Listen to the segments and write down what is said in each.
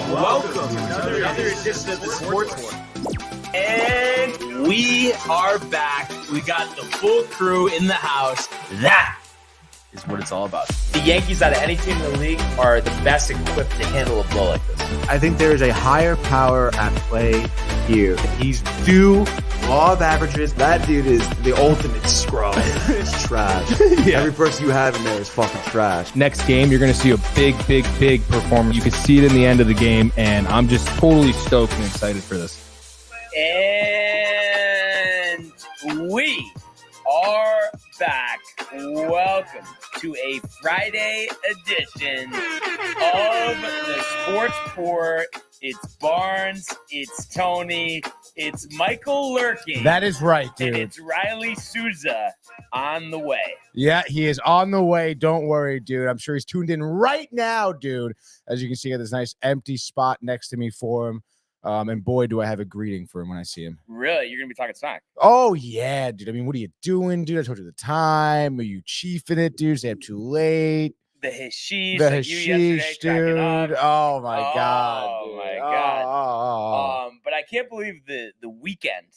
Welcome to another edition of the Sports War. And we are back. We got the full crew in the house. That is what it's all about. The Yankees, out of any team in the league, are the best equipped to handle a blow like this. I think there is a higher power at play here. He's due law of averages. That dude is the ultimate scrub. It's trash. Yeah. Every person you have in there is fucking trash. Next game, you're going to see a big performance. You can see it in the end of the game, and I'm just totally stoked and excited for this. And we are back. Welcome to a Friday edition of the Sports Port. It's Barnes, it's Tony, it's Michael Lurking. That is right, dude. And it's Riley Souza on the way. Yeah, he is on the way. Don't worry, dude. I'm sure he's tuned in right now, dude. As you can see, I got this nice empty spot next to me for him. And boy, do I have a greeting for him when I see him. Really? You're going to be talking smack? Oh, yeah, dude. I mean, what are you doing, dude? I told you the time. Are you chiefing it, dude? Stay up too late. The hashish. The like hashish, dude. Oh, my God. Oh, my God. But I can't believe the weekend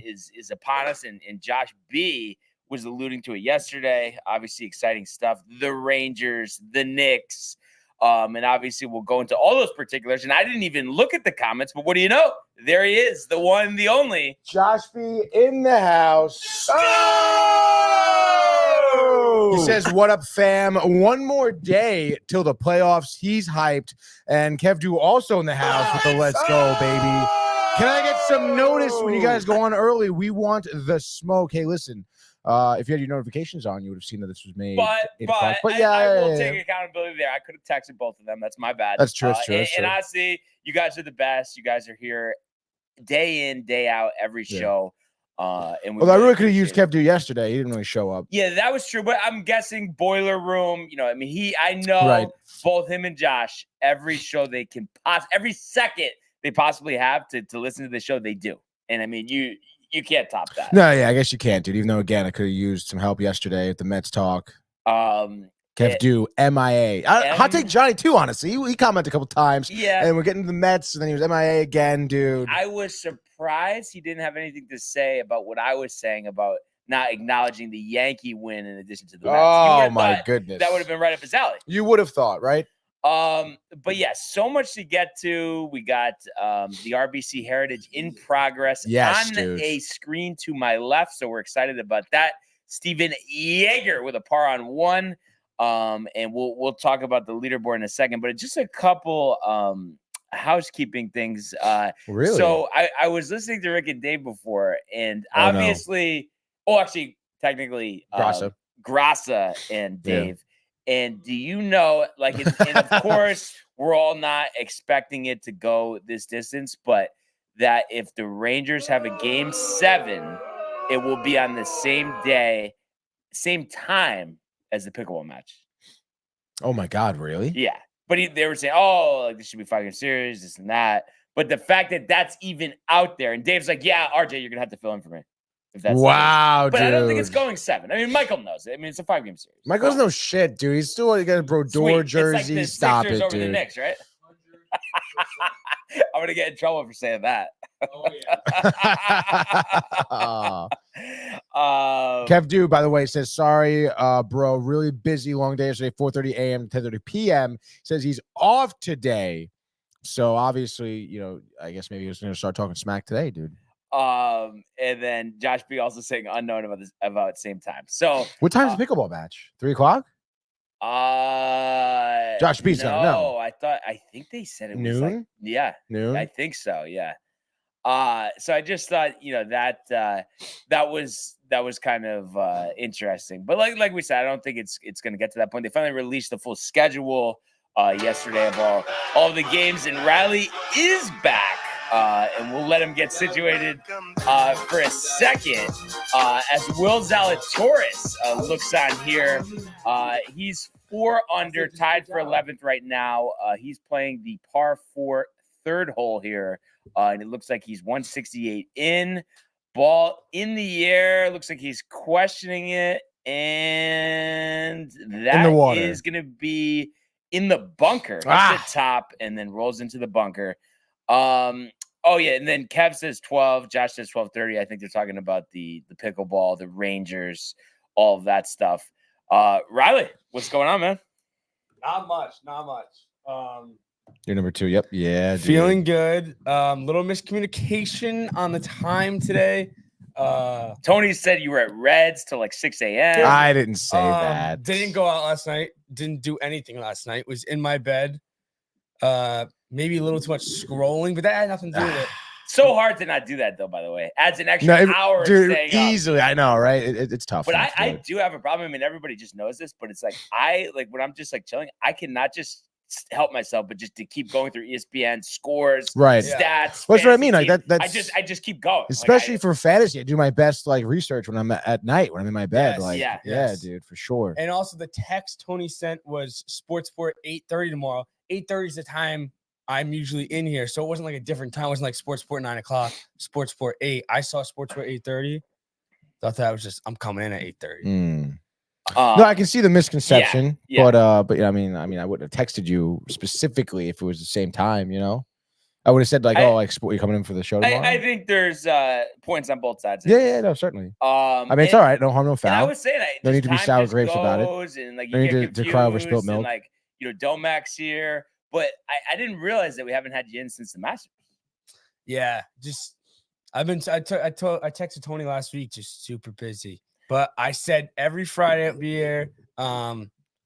is upon us. And Josh B was alluding to it yesterday. Obviously, exciting stuff. The Rangers, the Knicks. And obviously, we'll go into all those particulars. And I didn't even look at the comments, but what do you know? There he is, the one, the only. Josh B in the house. Oh! He says, what up, fam? One more day till the playoffs. He's hyped. And Kev Du also in the house with the let's go, baby. Can I get some notice when you guys go on early? We want the smoke. Hey, listen. If you had your notifications on, you would have seen that this was made. But yeah, I will take accountability there. I could have texted both of them. That's my bad. That's true. That's true. And honestly, you guys are the best. You guys are here day in, day out, every show. And I really could have used Kev Du yesterday. He didn't really show up. Yeah, that was true. But I'm guessing Boiler Room. You know, I mean, I know both him and Josh. Every show they can every second they possibly have to listen to the show, they do. And I mean, you can't top that. No, yeah, I guess you can't, dude. Even though, again, I could have used some help yesterday at the Mets talk. Kev Du, MIA. Hot take Johnny, too, honestly. He commented a couple times. Yeah. And we're getting to the Mets, and then he was MIA again, dude. I was surprised he didn't have anything to say about what I was saying about not acknowledging the Yankee win in addition to the Mets. Oh, my goodness. That would have been right up his alley. You would have thought, right? But yeah, so much to get to. We got the RBC Heritage in progress on a screen to my left, so we're excited about that. Steven Yeager with a par on one, and we'll talk about the leaderboard in a second. But just a couple housekeeping things. Really? So I was listening to Rick and Dave before, and technically, Grassa and Dave. Yeah. And do you know, like, and of course, we're all not expecting it to go this distance, but that if the Rangers have a game 7, it will be on the same day, same time as the pickleball match. Oh, my God, really? Yeah. But they were saying, like, this should be 5-game series, this and that. But the fact that that's even out there, and Dave's like, yeah, RJ, you're going to have to fill in for me. Wow, but dude. I don't think it's going 7. I mean, Michael knows it. I mean, it's a 5-game series. Michael doesn't know shit, dude. He's still got a Brodeur jersey. It's like Stop it, over dude. The Knicks, right? I'm gonna get in trouble for saying that. Oh yeah. Kev Du, by the way, says sorry, bro. Really busy, long day yesterday. 4:30 a.m. to 10:30 p.m. Says he's off today, so obviously, you know, I guess maybe he was gonna start talking smack today, dude. And then Josh B also saying unknown about same time. So what time's the pickleball match? 3 o'clock? Josh B said no. I think they said it was noon. Noon. I think so. Yeah. So I just thought, you know, that was kind of interesting. But like we said, I don't think it's going to get to that point. They finally released the full schedule yesterday of all the games, and Riley is back. And we'll let him get situated for a second as Will Zalatoris looks on here. He's 4 under, tied for 11th right now. He's playing the par 4 third hole here, and it looks like he's 168 in. Ball in the air. Looks like he's questioning it, and that is going to be in the bunker. Hits the top and then rolls into the bunker. Oh yeah, and then Kev says 12. Josh says 12:30. I think they're talking about the pickleball, the Rangers, all of that stuff. Riley, what's going on, man? Not much. You're number 2. Yep. Yeah. Dude. Feeling good. Little miscommunication on the time today. Tony said you were at Reds till like 6 a.m. I didn't say that. Didn't go out last night. Didn't do anything last night. Was in my bed. Maybe a little too much scrolling, but that had nothing to do with it. So hard to not do that, though, by the way. Adds an extra hour dude, staying easily. up. I know, right? It's tough. But I do have a problem. I mean, everybody just knows this, but it's like when I'm just like chilling, I cannot just help myself, but just to keep going through ESPN scores, right? Stats. That's what I mean. Like that's I just keep going. Especially for fantasy, I do my best like research when I'm at night when I'm in my bed. Yes, yeah, dude, for sure. And also the text Tony sent was Sports Sport 8:30 tomorrow. 8:30 is the time I'm usually in here, so it wasn't like a different time. It wasn't like Sports Sport 9 o'clock, Sports Sport 8. I saw Sports Sport 8:30. Thought that was just I'm coming in at 8:30. No, I can see the misconception, yeah. But I mean, I wouldn't have texted you specifically if it was the same time. You know, I would have said like, you're coming in for the show tomorrow. I think there's points on both sides. Yeah, no, certainly. I mean, it's all right. No harm, no foul. I was saying no need to be sour grapes about it. And like no need to cry over spilt milk. And, like Domax here, but I didn't realize that we haven't had you in since the Masters. Yeah, just I texted Tony last week, just super busy. But I said every Friday I'll be here.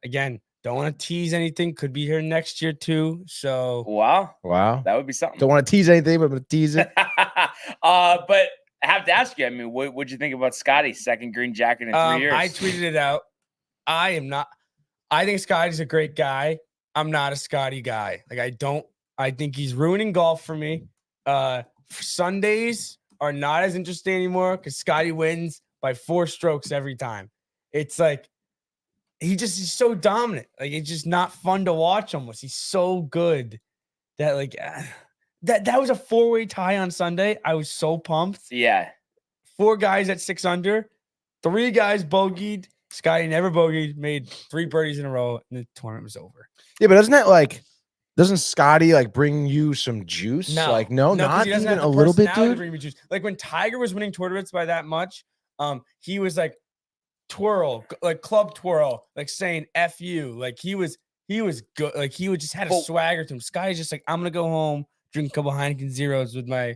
Again, don't want to tease anything. Could be here next year too. So wow, that would be something. Don't want to tease anything, but I'm gonna tease it. But I have to ask you. I mean, what'd you think about Scotty's second green jacket in 3 years? I tweeted it out. I think Scotty's a great guy. I'm not a Scotty guy. I think he's ruining golf for me. Sundays are not as interesting anymore because Scotty wins by 4 strokes every time. It's like he's so dominant. Like it's just not fun to watch almost. He's so good that that was a 4-way tie on Sunday. I was so pumped. Yeah. 4 guys at 6 under, 3 guys bogeyed. Scotty never bogeyed, made 3 birdies in a row, and the tournament was over. Yeah, but doesn't Scotty bring you some juice? No, not even a little bit, dude. Bring me juice. Like when Tiger was winning tournaments by that much, he was like twirl, like club twirl, like saying F you. Like he was good. Like he would just had a swagger to him. Scotty's just like, I'm gonna go home, drink a couple Heineken Zeros with my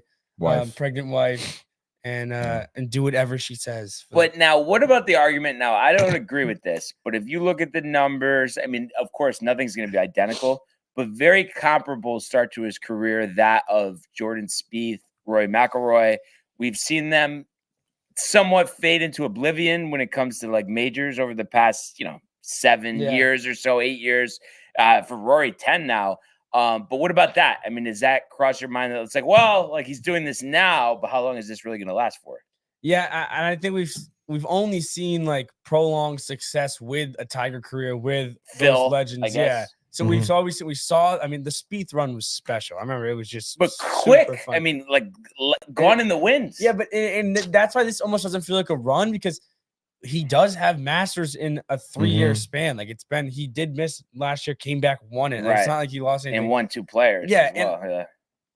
pregnant wife and do whatever she says. But now what about the argument? Now I don't agree with this, but if you look at the numbers, I mean, of course nothing's gonna be identical, but very comparable start to his career, that of Jordan Spieth, Rory McIlroy. We've seen them somewhat fade into oblivion when it comes to majors over the past 7 years or so, 8 years, for Rory 10 now. But what about that? I mean, does that cross your mind that it's he's doing this now, but how long is this really going to last for? Yeah, and I think we've only seen prolonged success with a Tiger career with Phil, those legends. Yeah. So we saw. I mean, the Spieth run was special. I remember it was just quick. Fun. I mean, gone in the winds. Yeah, but and that's why this almost doesn't feel like a run because he does have Masters in a 3-year span. He did miss last year, came back, won it. It's not like he lost anything. And won 2 players. Yeah,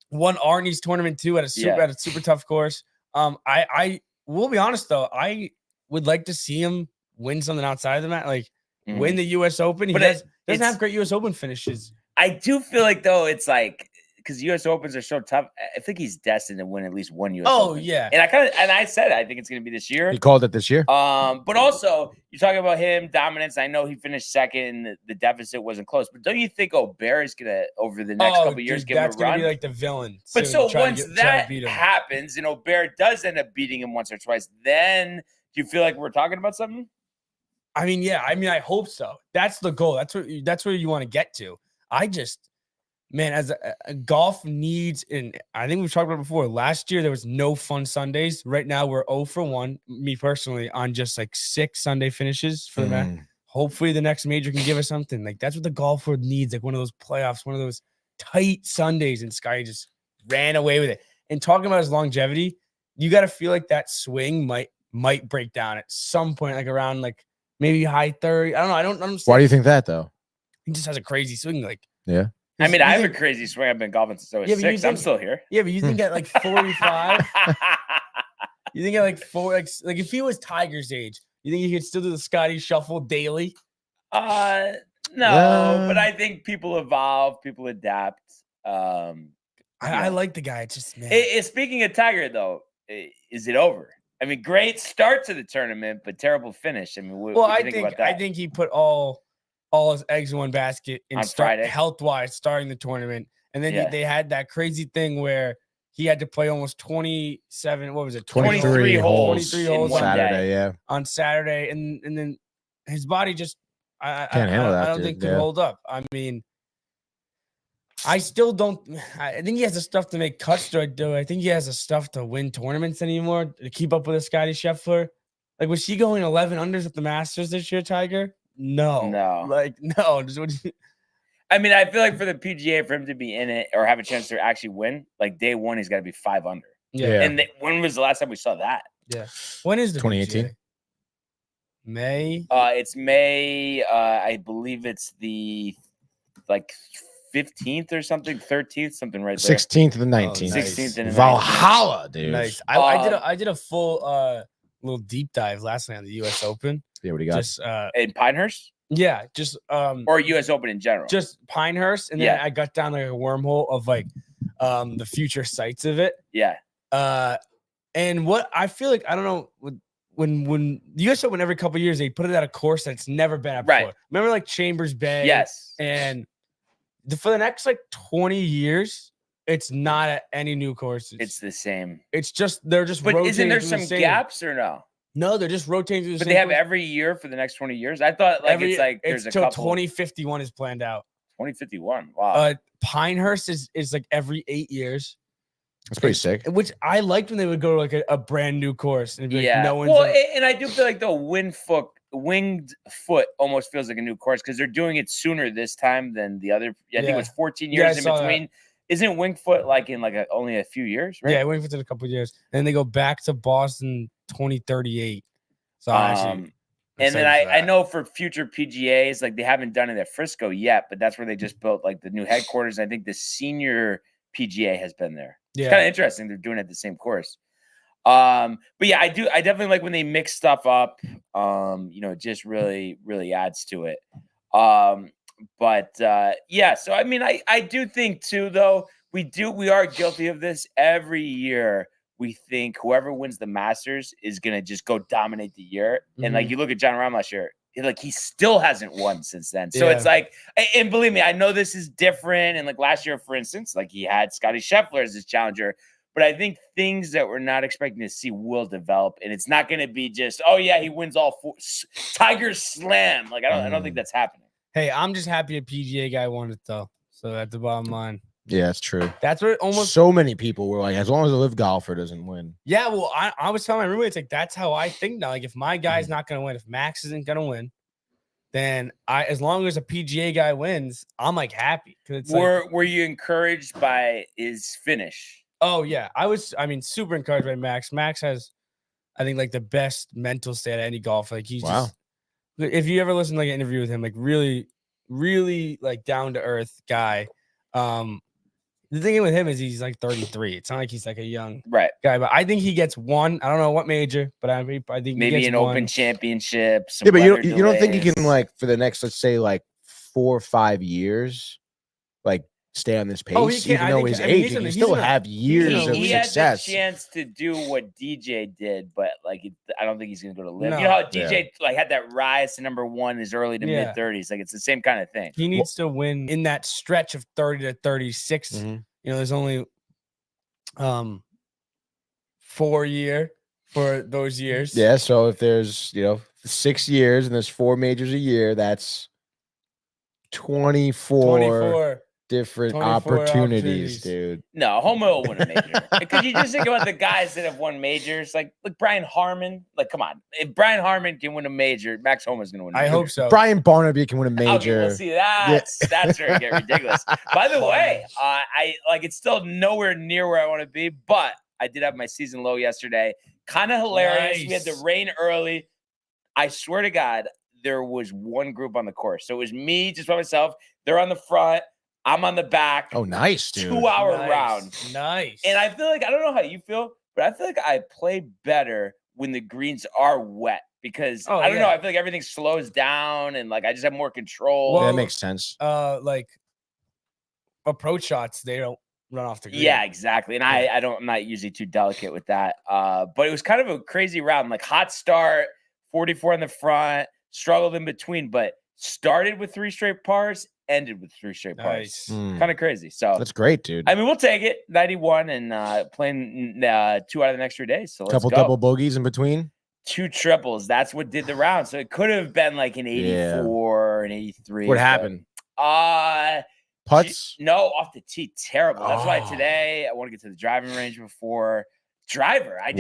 won Arnie's tournament too at a super tough course. I will be honest though, I would like to see him win something outside of the mat, win the U.S. Open. He doesn't have great U.S. Open finishes. I do feel like though it's because U.S. Opens are so tough. I think he's destined to win at least one U.S. Open. Yeah. And I said I think it's going to be this year. He called it this year. But also you're talking about him dominance. I know he finished second. The deficit wasn't close, but don't you think Aubert is going to over the next couple of years give him a run? That's going to be like the villain. But so once that happens and Aubert does end up beating him once or twice, then do you feel like we're talking about something? I mean, yeah. I mean, I hope so. That's the goal. That's where you want to get to. As a golf needs, and I think we've talked about it before. Last year there was no fun Sundays. Right now we're 0 for 1. Me personally on just 6 Sunday finishes for the match. Hopefully the next major can give us something. That's what the golf world needs. One of those playoffs, one of those tight Sundays, and Sky just ran away with it. And talking about his longevity, you got to feel like that swing might break down at some point, around maybe high 30. I don't know. I don't understand. Why do you think that though? He just has a crazy swing. Like, Yeah. I mean, you I have a think- crazy swing. I've been golfing since I was Yeah, but you 6. I'm think- still here. Yeah, but you think at like 45, you think at like like if he was Tiger's age, you think he could still do the Scotty Shuffle daily? No, Yeah. but I think people evolve, people adapt. I Yeah. like the guy. It's just man. Speaking of Tiger, though, is it over? I mean, great start to the tournament, but terrible finish. I mean, what do you think about that? I think he put all his eggs in one basket and On start Friday? health wise starting the tournament, and then Yeah. they had that crazy thing where he had to play almost 27. What was it? 23 holes 23 in holes one Saturday, day. yeah. on Saturday, and then his body just Can't handle that, I don't dude. think could Yeah. hold up. I mean, I still don't. I think he has the stuff to make cuts. Do I think he has the stuff to win tournaments anymore? To keep up with a Scotty Scheffler? Like, was he going 11 unders at the Masters this year, Tiger? No. No. I mean, I feel like for the PGA, for him to be in it or have a chance to actually win, like day one, he's got to be 5 under. Yeah. And when was the last time we saw that? Yeah. When is the 2018? PGA? May. It's May. I believe it's the 15th or something, 13th, something right there. 16th and the 19th. nice. 16th and the 19th. Valhalla, dude. Nice. Um, I did a full little deep dive last night on the U.S. Open. Yeah, what do you got? Just In Pinehurst yeah, just or U.S. Open in general. just Pinehurst, and then Yeah. I got down like a wormhole of like the future sites of it. Yeah. And what I feel like, I don't know, when the U.S. Open every couple of years they put it at a course that's never been at Right. before. Remember like Chambers Bay? Yes. And for the next like 20 years, it's not at any new courses. It's the same. It's just they're just. But isn't there rotating through some the same- gaps or no? No, they're just rotating through the But same they have course. every year for the next 20 years. I thought it's like there's a till couple. 2051 is planned out. 2051. Wow. Pinehurst is like every 8 years, That's pretty sick. which I liked when they would go to like a brand new course and be like, yeah. no one's well, in- and I do feel like the winged foot almost feels like a new course because they're doing it sooner this time than the other. I think it was 14 Yeah, I years in saw that. between. Isn't winged foot like in only a few years? Right. Yeah, waiting for it a couple of years, and they go back to Boston 2038. So I'm actually And excited then for I that. know for future PGAs, like they haven't done it at Frisco yet, but that's where they just built like the new headquarters. I think the senior PGA has been there. It's kind Yeah, of interesting. They're doing it at the same course. But yeah, I definitely like when they mix stuff up. It just really, really adds to it. Yeah, so I mean, I do think too, though, we are guilty of this every year. We think whoever wins the Masters is gonna just go dominate the year. And like you look at John Rahm last year, he still hasn't won since then. So it's Yeah. like, and believe me, I know this is different. And like last year, for instance, like he had Scotty Scheffler as his challenger. But I think things that we're not expecting to see will develop, and it's not going to be just, oh yeah, he wins all 4. Tiger slam. Like I don't think that's happening. Hey, I'm just happy a PGA guy won it though. So that's the bottom line. Yeah, that's true. That's what almost. So many people were like, as long as a live golfer doesn't win. Yeah, well, I was telling my roommates like that's how I think now. Like if my guy's not gonna win, if Max isn't gonna win, then as long as a PGA guy wins, I'm like happy. It's like, Were you encouraged by his finish? oh yeah, I mean, super encouraged by Max. Max has, I think, like the best mental state of any golfer. Like he's Wow. just, if you ever listen to like an interview with him, like really, really like down to earth guy. The thing with him is he's like 33. It's not like he's like a young Right. guy, but I think he gets one. I don't know what major, but I think he Maybe gets an one. open championship. Some Yeah, but weather you don't think he delays. can, like, for the next, let's say, like 4 or 5 years, like stay on this pace? Oh, he can. Even I though think- his I mean, age, he's he in can the- still he's in a- have years of he had the success. chance to do what DJ did, but like I don't think he's gonna go to live. No. You know how DJ like had that rise to number 1 in his early to Yeah. mid 30s. Like it's the same kind of thing. He needs to win in that stretch of 30 to 36. Mhm. You know, there's only 4 year for those years. Yeah, so if there's 6 years and there's 4 majors a year, that's 24 different 24 opportunities, opportunities. dude. No, Homo will win a major. Because you just think about the guys that have won majors, like Brian Harmon. Like, come on, if Brian Harmon can win a major, Max Homa's gonna win. A I major. hope so. Brian Barnaby can win a Okay, major. we'll see. That's where it get ridiculous. By the way, I like it's still nowhere near where I want to be, but I did have my season low yesterday. Kind of hilarious. We had the Nice. rain early. I swear to God, there was one group on the course. So it was me just by myself. They're on the front. I'm on the back. Oh, nice, dude. 2-hour Nice. round. Nice. And I feel like, I don't know how you feel, but I feel like I play better when the greens are wet because I don't know. I feel like everything slows down and like I just have more control. Well, that makes sense. Like approach shots, they don't run off the green. Yeah, exactly. And I'm not usually too delicate with that. But it was kind of a crazy round, like hot start, 44 in the front, struggled in between, but started with 3 straight pars, ended with 3 straight pars. Kind of crazy. So that's great, dude. I mean, we'll take it. 91 and playing 2 out of the next 3 days. So let's couple go. double bogeys in between. 2 triples. That's what did the round. So it could have been like an 84, an 83. What happened? Putts? No, off the tee. Terrible. That's why today I want to get to the driving range before driver. I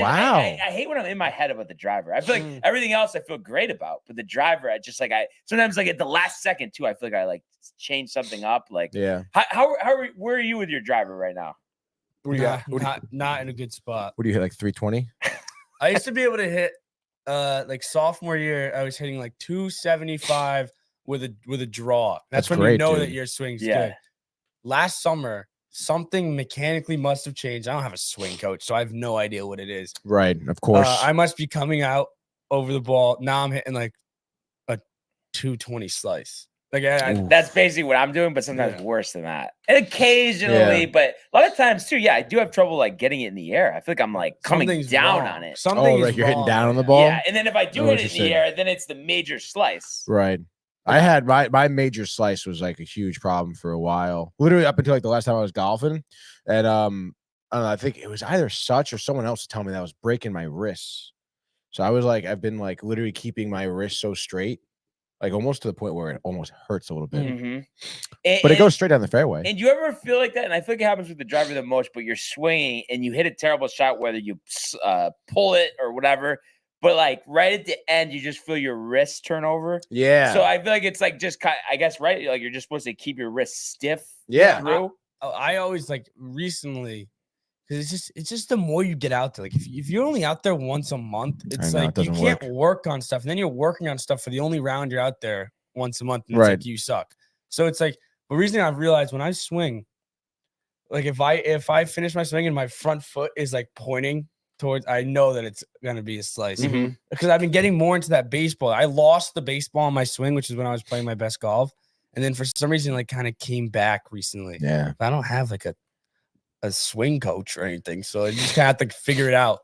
hate when I'm in my head about the driver. I feel like everything else I feel great about, but the driver, I just like sometimes like at the last second too, I feel like I like change something up. Like where are you with your driver right now? What do you got? Not in a good spot. What do you hit, like 320? I used to be able to hit like sophomore year, I was hitting like 275 with a draw. That's when great, you know dude. that your swing's good. Last summer, something mechanically must have changed. I don't have a swing coach, so I have no idea what it is. Right, of course. I must be coming out over the ball. Now I'm hitting like a 220 slice. Like that's basically what I'm doing, but sometimes worse than that. And occasionally, but a lot of times too, I do have trouble like getting it in the air. I feel like I'm like coming down on it. Something you're hitting down on the ball? Yeah, and then if I do hit it in the air, then it's the major slice. Right. I had my major slice was like a huge problem for a while. Literally up until like the last time I was golfing. And I don't know, I think it was either Such or someone else to tell me that I was breaking my wrists. So I was like, I've been like literally keeping my wrist so straight, like almost to the point where it almost hurts a little bit. But it goes straight down the fairway. And you ever feel like that? And I feel like it happens with the driver the most, but you're swinging and you hit a terrible shot, whether you pull it or whatever. But like right at the end, you just feel your wrist turn over. Yeah. So I feel like it's like just I guess right, like you're just supposed to keep your wrist stiff. Yeah. Through. I always like recently, because it's just the more you get out there. Like if you're only out there once a month, it's like you can't work on stuff, and then you're working on stuff for the only round you're out there once a month, and it's like you suck. So it's like the reason I've realized when I swing, like if I finish my swing and my front foot is like pointing towards, I know that it's gonna be a slice because I've been getting more into that baseball. I lost the baseball on my swing, which is when I was playing my best golf, and then for some reason like kind of came back recently. Yeah, I don't have like a swing coach or anything, so I just kind of have to figure it out.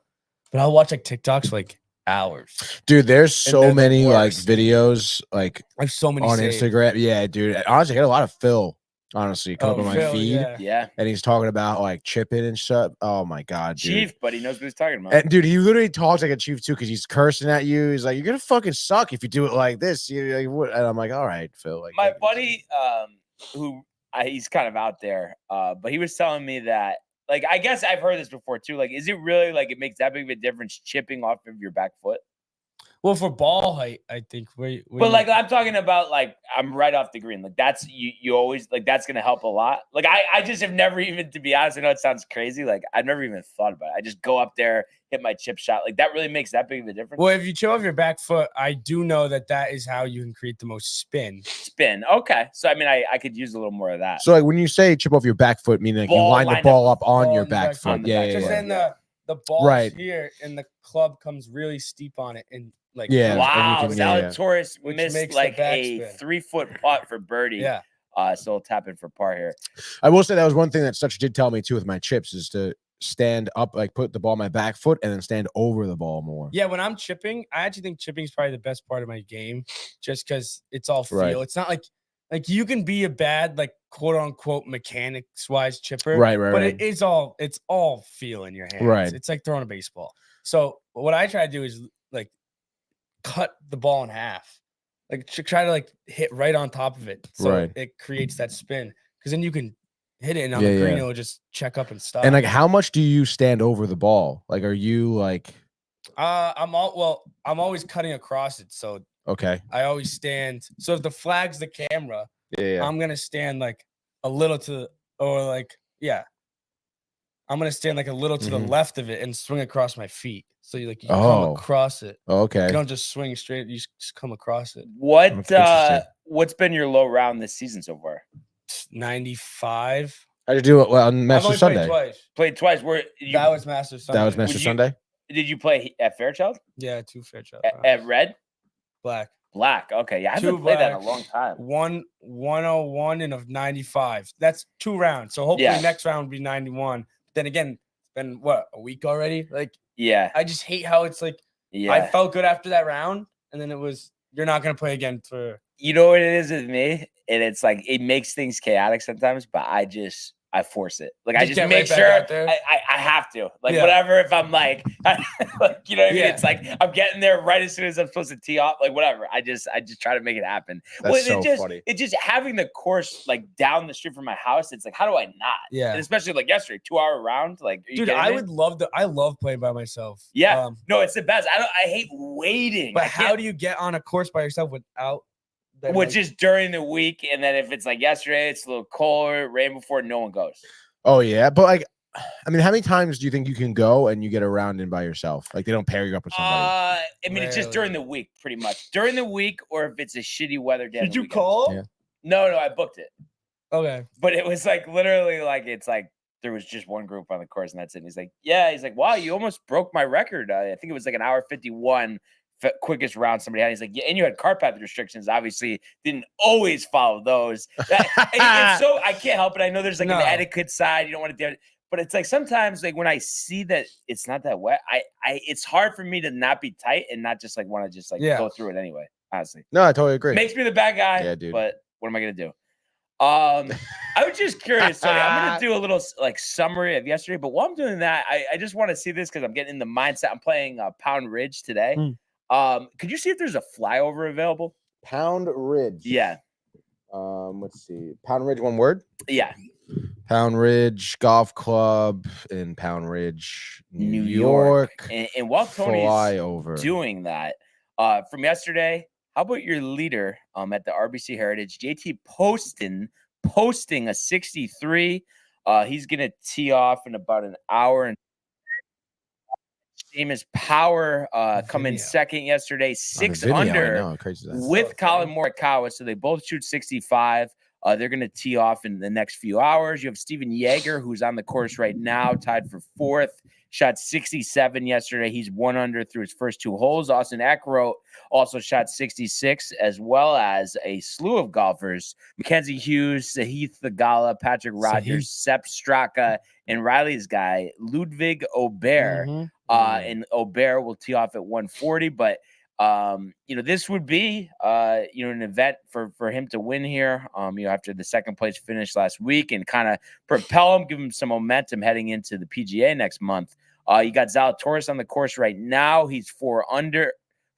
But I'll watch like TikToks for like hours, dude. There's so many like videos like I have so many on saved. Instagram. Yeah, dude. Honestly, I got a lot of Phil. Honestly, come up on my feed. Yeah. And he's talking about like chipping and stuff. Oh my god, dude. Chief, but he knows what he's talking about. And dude, he literally talks like a chief too, because he's cursing at you. He's like, "You're gonna fucking suck if you do it like this." You're like, what? And I'm like, "All right, Phil." Like my buddy, he's kind of out there, but he was telling me that, like, I guess I've heard this before too. Like, is it really like it makes that big of a difference chipping off of your back foot? Well, for ball height, I think. But like I'm talking about, like I'm right off the green. Like that's you always like that's gonna help a lot. Like I just have never even, to be honest, I know it sounds crazy. Like I've never even thought about it. I just go up there, hit my chip shot. Like that really makes that big of a difference. Well, if you chip off your back foot, I do know that is how you can create the most spin. Okay. So I mean, I could use a little more of that. So like when you say chip off your back foot, meaning like you line the ball up on your back foot. Yeah. Then the ball here and the club comes really steep on it and. Like wow, Zalatoris missed like a 3-foot putt for birdie. Yeah, still tapping for par here. I will say that was one thing that Such did tell me too with my chips is to stand up, like put the ball on my back foot and then stand over the ball more. Yeah, when I'm chipping, I actually think chipping is probably the best part of my game, just because it's all feel. Right. It's not like you can be a bad like quote unquote mechanics wise chipper, right. But it's all feel in your hands. Right. It's like throwing a baseball. So what I try to do is like cut the ball in half, like try to like hit right on top of it, so it creates that spin, because then you can hit it and on the green it'll just check up and stop. And like, how much do you stand over the ball? Like, are you like? I'm always cutting across it, so okay. I always stand. So if the flag's the camera, I'm gonna stand like a little to, or like I'm gonna stand like a little to the Mhm. left of it and swing across my feet. So you come Oh. across it. Okay. You don't just swing straight. You just come across it. What Interesting. what's been your low round this season so far? 95. I did do it well on I've Master only Sunday. played twice. Played twice. Where you, That was Master Sunday. That was Master Would you- Sunday. did you play at Fairchild? Yeah, 2 Fairchild. At Red? Black. Black. Okay. Yeah, I 2 haven't played that in a black, long time. 101 and of 95. That's 2 rounds. So hopefully Yeah. next round will be 91. Then again, it's been what, a week already? Like Yeah. I just hate how it's like Yeah. I felt good after that round, and then it was you're not gonna play again for You know what it is with me? And it's like it makes things chaotic sometimes, but I force it. Like I Just just get make right back sure out there? I have to. Like Yeah. whatever, if I'm like, like you know what I mean? Yeah. It's like I'm getting there right as soon as I'm supposed to tee off, like whatever. I just try to make it happen. That's Well, so funny. It just having the course like down the street from my house, it's like, how do I not? Yeah. And especially like yesterday, 2-hour round. Like, are you dude, kidding I me? would love I love playing by myself. Yeah. No, it's the best. I hate waiting. But I how can't- do you get on a course by yourself without them, Which like- is during the week, and then if it's like yesterday, it's a little colder, rain before, no one goes. Oh yeah, but like, I mean, how many times do you think you can go and you get around in by yourself? Like they don't pair you up with somebody. I mean, it's just during the week, pretty much. During the week, or if it's a shitty weather day. on Did the you weekend. call? Yeah. No, I booked it. Okay. But it was like literally like it's like there was just one group on the course, and that's it. And he's like, yeah, he's like, wow, you almost broke my record. I think it was like an hour 51 quickest round somebody had. He's like, yeah, and you had car path restrictions. Obviously, didn't always follow those. And so I can't help it. I know there's like No. an etiquette side. You don't want to do it. But it's like sometimes like when I see that it's not that wet, I it's hard for me to not be tight and not just like want to just like Yeah. go through it anyway. Honestly, No, I totally agree. makes me the bad guy. Yeah, dude. But what am I gonna do? I was just curious. Tony, I'm gonna do a little like summary of yesterday. But while I'm doing that, I just want to see this because I'm getting in the mindset. I'm playing Pound Ridge today. Could you see if there's a flyover available? Pound Ridge. Yeah, Let's see. Pound Ridge, one word. yeah. Pound Ridge Golf Club in Pound Ridge, New York. York. And while Tony's Flyover. doing that, from yesterday, how about your leader at the RBC Heritage, JT posting a 63. He's gonna tee off in about an hour and Seamus Power come in Video. second yesterday, On the 6 video, I under know, crazy is that? with So Colin funny. Morikawa. So they both shoot 65. They're going to tee off in the next few hours. You have Steven Yeager, who's on the course right now, tied for 4th. Shot 67 yesterday. He's 1 under through his first 2 holes. Austin Eckroat also shot 66, as well as a slew of golfers. Mackenzie Hughes, Sahith Thagala, Patrick Rogers, Sepp Straka, and Riley's guy, Ludwig Aubert. Mhm. And Aubert will tee off at 140. But, this would be, an event for him to win here, after the second place finish last week and kind of propel him, give him some momentum heading into the PGA next month. You got Zalatoris on the course right now. He's 4 under,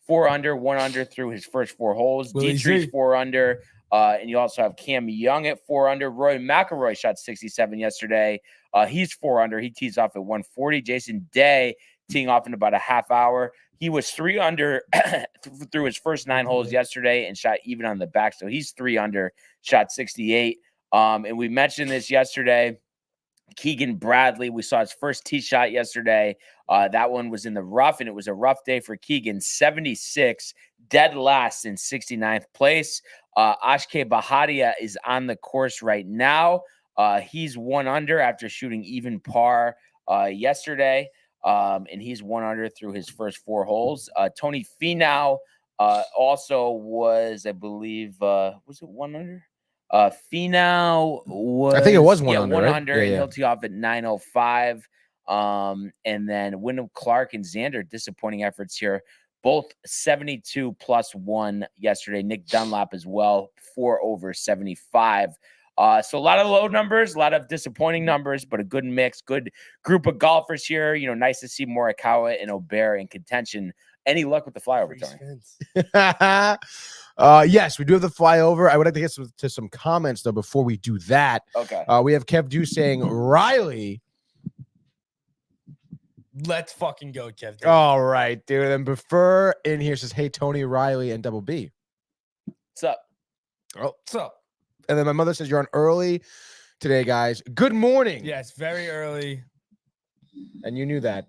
1 under through his first 4 holes. Willie Dietrich's Z. 4 under. And you also have Cam Young at 4 under. Roy McIlroy shot 67 yesterday. He's 4 under. He tees off at 140. Jason Day teeing off in about a half hour. He was 3 under through his first 9 holes yesterday and shot even on the back. So he's 3 under, shot 68. And we mentioned this yesterday. Keegan Bradley, we saw his first tee shot yesterday. That one was in the rough, and it was a rough day for Keegan. 76, dead last in 69th place. Ashke Bahadia is on the course right now. He's 1 under after shooting even par yesterday. And he's 1 under through his first 4 holes. Tony Finau also was, I believe, was it 1 under? Finau was, I think it was 1 yeah, under, 1 right? under, Yeah, and yeah. he'll tee off at 905. And then Wyndham Clark and Xander, disappointing efforts here. Both 72 plus 1 yesterday. Nick Dunlap as well, 4 over 75. So a lot of low numbers, a lot of disappointing numbers, but a good mix, good group of golfers here. Nice to see Morikawa and Aubert in contention. Any luck with the flyover, Tony? Yes, we do have the flyover. I would like to get to some comments though before we do that. Okay. We have Kev Du saying Riley. Let's fucking go, Kev. All right, dude. And Prefer in here says, "Hey, Tony Riley and Double B." What's up? Oh, What's up? and then my mother says you're on early today, guys. Good morning. Yeah, it's very early. and you knew that.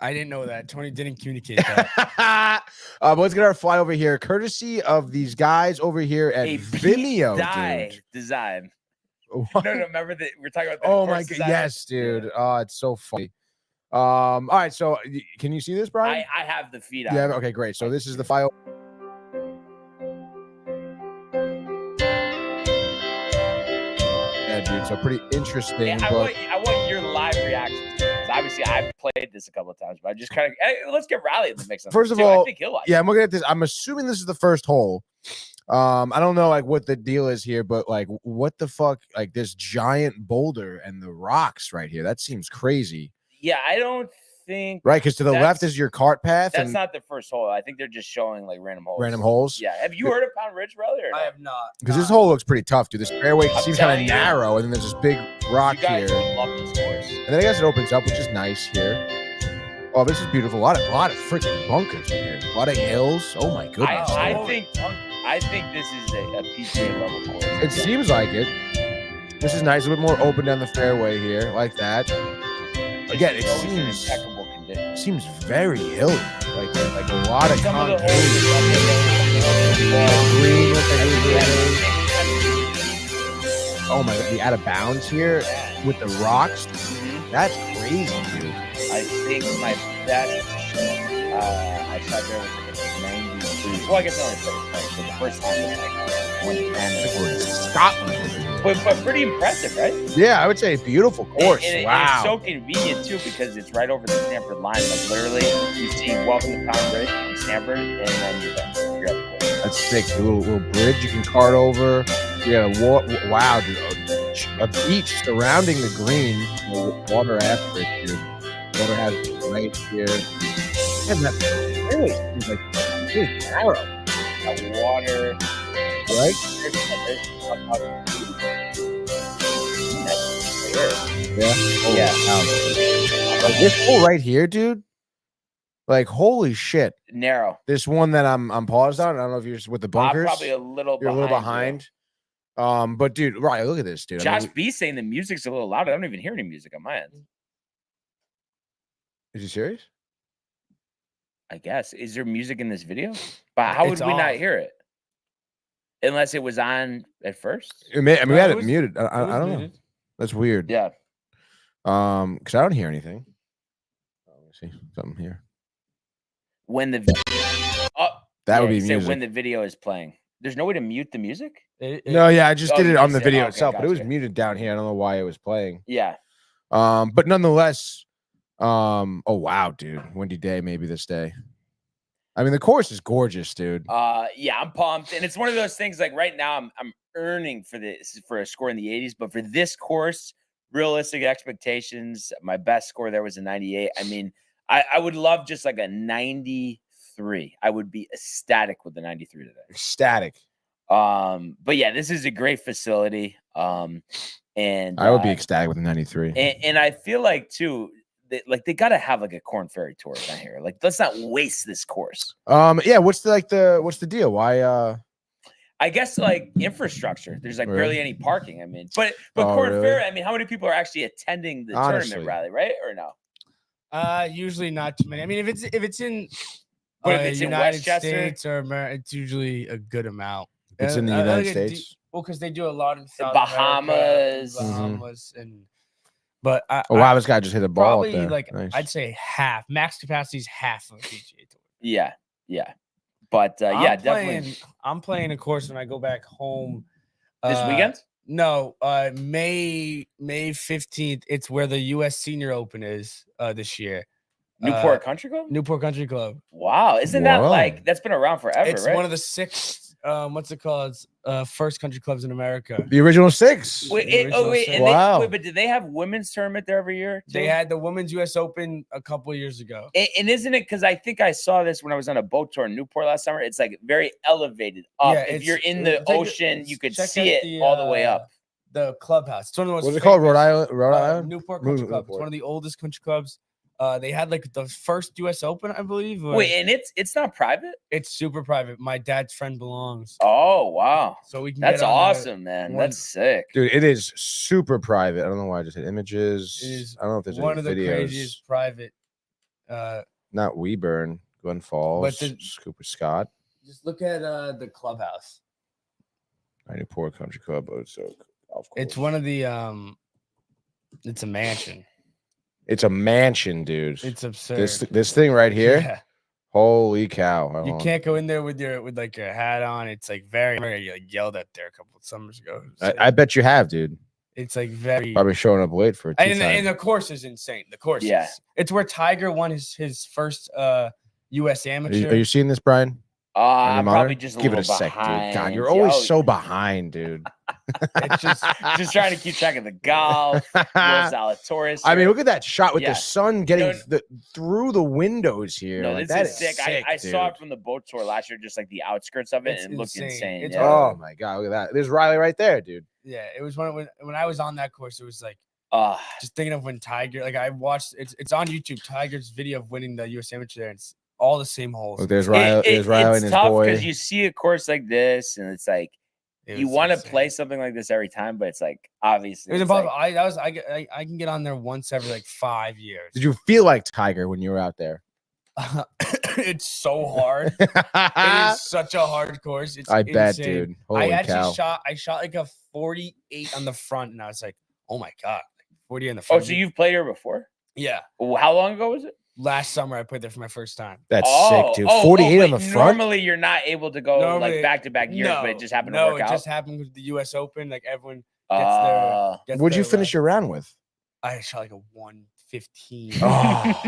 I didn't know that. Tony didn't communicate that. But let's get our fly over here, courtesy of these guys over here at A Vimeo, dye dude. design. What? No, remember that we're talking about. The Oh course my god, design? yes, dude. Oh, it's so funny. All right, so can you see this, Brian? I have the feed on. Yeah. Okay, great. So this is the file. Yeah, dude. So pretty interesting. Yeah, but I want your live reaction to it. 'Cause obviously, I've played this a couple of times, but I just kind of let's get Riley in the mix. On First this, of too. all, I think he'll like. yeah, I'm looking at this. I'm assuming this is the first hole. I don't know like what the deal is here, but like what the fuck, like this giant boulder and the rocks right here. That seems crazy. Yeah, I don't think. Right, because to the left That's- is your cart path That's and not the first hole. I think they're just showing like random holes. random holes. Yeah. Have you heard of Pound Ridge, Riley? Or I no? have not. Because this hole looks pretty tough, dude. This fairway I'm seems kind telling of you. narrow, and then there's this big rock You guys here. would love this course. And then I guess it opens up, which is nice here. Oh, this is beautiful. A lot of freaking bunkers in here. A lot of hills. Oh my goodness. I dude. think this is a PGA level course. It seems like it. This is nice. A bit more open down the fairway here, like that. Again, it It's always in seems impeccable condition. seems very hilly. Like a lot of Some of the concave. holes. Green looks like it is. Oh my god, the out of bounds here with the rocks. That's crazy, dude. I think my best I shot there was like a 93. Well, I guess I only played it twice, but the first time was like 110. We're in Scotland. But pretty impressive, right? Yeah, I would say beautiful course. And Wow. it's so convenient too because it's right over the Stanford line. Like literally, you see "Welcome to Pound Ridge" in Stanford, and then you're there. You're at the course. That's sick. A little bridge you can cart over. You got a wow, dude, a beach surrounding the green. The water after it, dude. Water has right here. And that fairway seems like really narrow, The water, right? Yeah. Oh, Yeah. wow. Like this hole right here, dude. Like holy shit. Narrow. This one that I'm paused on. I don't know if you're just with the I'm bunkers. probably a little. You're a little behind. behind. But dude, right, look at this, dude. Josh B saying the music's a little loud. I don't even hear any music on my end. Is he serious? I guess. Is there music in this video? But how would It's we not off. hear it? Unless it was on at first. I mean, we No, had it it was- muted. I It was don't know. muted. That's weird. Yeah. Because I don't hear anything. Oh, let me see something here. When the oh, That would yeah, be you say music. when the video is playing. There's no way to mute the music? No, yeah, I just Oh, did you it on just the did- video okay, itself, but it was gotcha. muted down here. I don't know why it was playing. Yeah. But nonetheless, oh wow, dude, windy day maybe this day. I mean, the course is gorgeous, dude. Yeah, I'm pumped. And it's one of those things like right now I'm earning for a score in the 80s, but for this course, realistic expectations, my best score there was a 98. I mean, I would love just like a 93. I would be ecstatic with the 93 today. Ecstatic. But yeah, this is a great facility. And I would be ecstatic with the 93. and I feel like too, they got to have like a Corn Ferry tour down here. Like, let's not waste this course. Yeah. What's the deal? Why? I guess like infrastructure. There's like Really? barely any parking. I mean, but Oh, Corn really? Ferry. I mean, how many people are actually attending the Honestly. tournament rally, right? Or no? Usually not too many. I mean, if it's in But if it's in United Westchester? States or America, it's usually a good amount. It's in the I United think it States. well, because they do a lot in South Bahamas. America, Mhm. Bahamas, but Oh wow, this guy just hit a ball. probably Up there. like Nice. I'd say half max capacity is half of a PGA tour. Yeah, yeah. But yeah, I'm definitely playing, I'm playing a course when I go back home this weekend. No, May 15th. It's where the U.S. Senior Open is this year. Newport Country Club. Newport Country Club. Wow, isn't that Whoa. like that's been around forever? It's right? one of the 6. What's it called? First country clubs in America. The original 6. Wait, the original wait, six. and Wow. but did they have women's tournament there every year? They too? had the Women's U.S. Open a couple years ago. And isn't it because I think I saw this when I was on a boat tour in Newport last summer? It's like very elevated up. Yeah, if it's- you're in the take a- ocean, you could check see out it all the way up. The clubhouse. It's one of the most What's it called? Rhode famous, Island. Rhode Island. Newport Country Club. It's Newport. one of the oldest country clubs. They had like the first U.S. Open, I believe. Wait, and it's not private? It's super private. My dad's friend belongs. Oh wow, So we can. That's get on there awesome, man. one- That's sick. Dude, it is super private. I don't know why I just hit images. It is I don't know if there's one any of the videos. craziest private. Not Weeburn, Glen Falls, the- Cooper Scott. Just look at the clubhouse. I need Port Country Club, but it's a golf course. It's one of the. It's a mansion. It's a mansion, dude. It's absurd. This thing right here. Yeah. Holy cow! Hold You on. can't go in there with like your hat on. It's like very like yelled at there a couple of summers ago. I bet you have, dude. It's like very. Probably showing up late for a tea And time. the course is insane. The course, Yeah. it's where Tiger won his first U.S. amateur. Are you seeing this, Brian? On your I'm monitor? probably just Give it a little sec, dude. God, behind. you're always Oh, so behind, dude. It's just trying to keep track of the golf. Will Zalatoris. I mean, look at that shot with Yeah. the sun getting No, through the windows here. No, Like, this that is sick. I dude. saw it from the boat tour last year, just like the outskirts of it, It's and it looked insane. insane. It's yeah. Oh my god, look at that. There's Riley right there, dude. Yeah, it was when I was on that course. It was like Ah, just thinking of when Tiger. Like I watched. It's on YouTube. Tiger's video of winning the U.S. amateur there. It's all the same holes. Look, there's Riley, there's Riley and his tough boy. because you see a course like this, and it's like It you was want to insane. play something like this every time, but it's like obviously It was it's impossible. like- I can get on there once every like 5 years. Did you feel like Tiger when you were out there? It's so hard. It is such a hard course. It's I bet, insane. dude. Holy I actually cow. shot like a 48 on the front, and I was like, oh my god, like 40 on the Oh, front. so you've played here before? Yeah. How long ago was it? Last summer I played there for my first time. That's sick, dude. 48 on the but front. Normally, you're not able to go Normally- like back to back years, but it just happened to no, work it out. just happened with the U.S. Open. Like everyone Uh, gets What'd you their, finish your round with? I shot like a 115. Oh,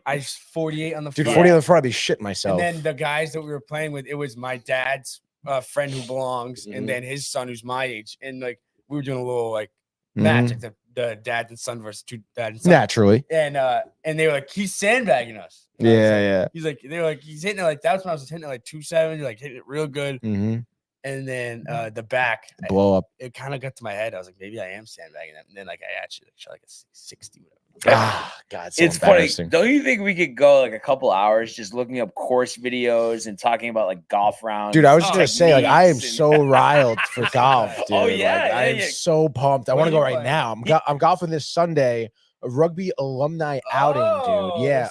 I 48 on the dude, front. 40 on the front, I'd be shitting myself. And then the guys that we were playing with, it was my dad's friend who belongs, Mhm. and then his son who's my age, and like we were doing a little like Mhm. match, like the dad and son versus two dad and son, Naturally. and they were like, he's sandbagging us. And I was Yeah, like- yeah. He's like, they were like, he's hitting it like that's when I was hitting it like 270, like hitting it real good, Mm-hmm. and then the back, Blow up. it kind of got to my head. I was like, maybe I am sandbagging them, and then like I actually like, shot like a 60, whatever. Ah, God, so it's funny. embarrassing. Don't you think we could go like a couple hours just looking up course videos and talking about like golf rounds? Dude, I was just Oh, gonna say, like, I am techniques and- so riled for golf, dude. Oh, yeah, Like, I yeah, am yeah. so pumped. I What want to are go you right playing? now. I'm golfing this Sunday, a rugby alumni outing, dude. Yeah.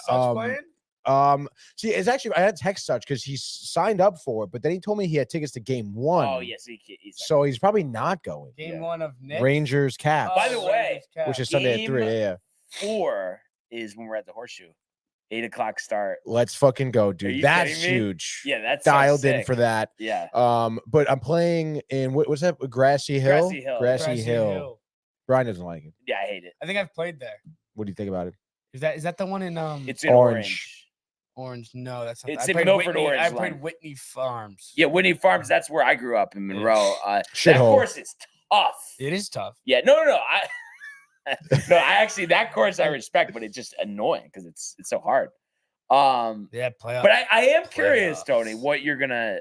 See, it's actually I had text Such because he signed up for it, but then he told me he had tickets to game one. Oh yes, he's like, So he's probably not going. Game Yeah. one of Nick. Rangers Caps, By the way, which is Sunday at 3. game- Yeah. 4 is when we're at the Horseshoe. 8:00 start. Let's fucking go, you dude. That's kidding me? huge. Yeah, that's so Dialed in sick. for that. Yeah. But I'm playing in what's that? Grassy Hill. Grassy Hill. Grassy Hill. Brian doesn't like it. Yeah, I hate it. I think I've played there. What do you think about it? Is that the one in It's in Orange. orange. Orange? No, that's not. It's I in played Milford Whitney. Orange I played line. Whitney Farms. Yeah, Whitney Farms. That's where I grew up in Monroe. That Shithole. course is tough. It is tough. Yeah, no. I actually that course I respect, but it's just annoying because it's so hard. Yeah, playoff. But I am curious, Playoffs. Tony, what you're gonna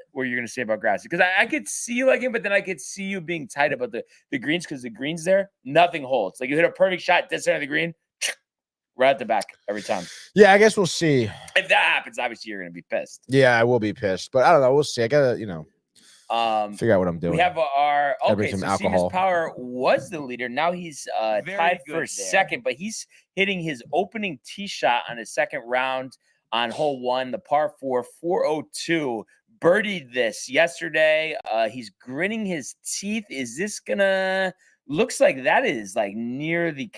say about Grassy, because I could see you liking, but then I could see you being tight about the greens because the greens there nothing holds. Like you hit a perfect shot, dead center of the green, right at the back every time. Yeah, I guess we'll see. If that happens, obviously you're gonna be pissed. Yeah, I will be pissed, but I don't know. We'll see. I gotta, figure out what I'm doing. We have our Gotta bring okay. some So Seamus alcohol. Power was the leader. Now he's Very tied good for there. second, but he's hitting his opening tee shot on his second round on hole 1, the par 4, 402. Birdied this yesterday. He's gritting his teeth. Is this gonna? Looks like that is like near the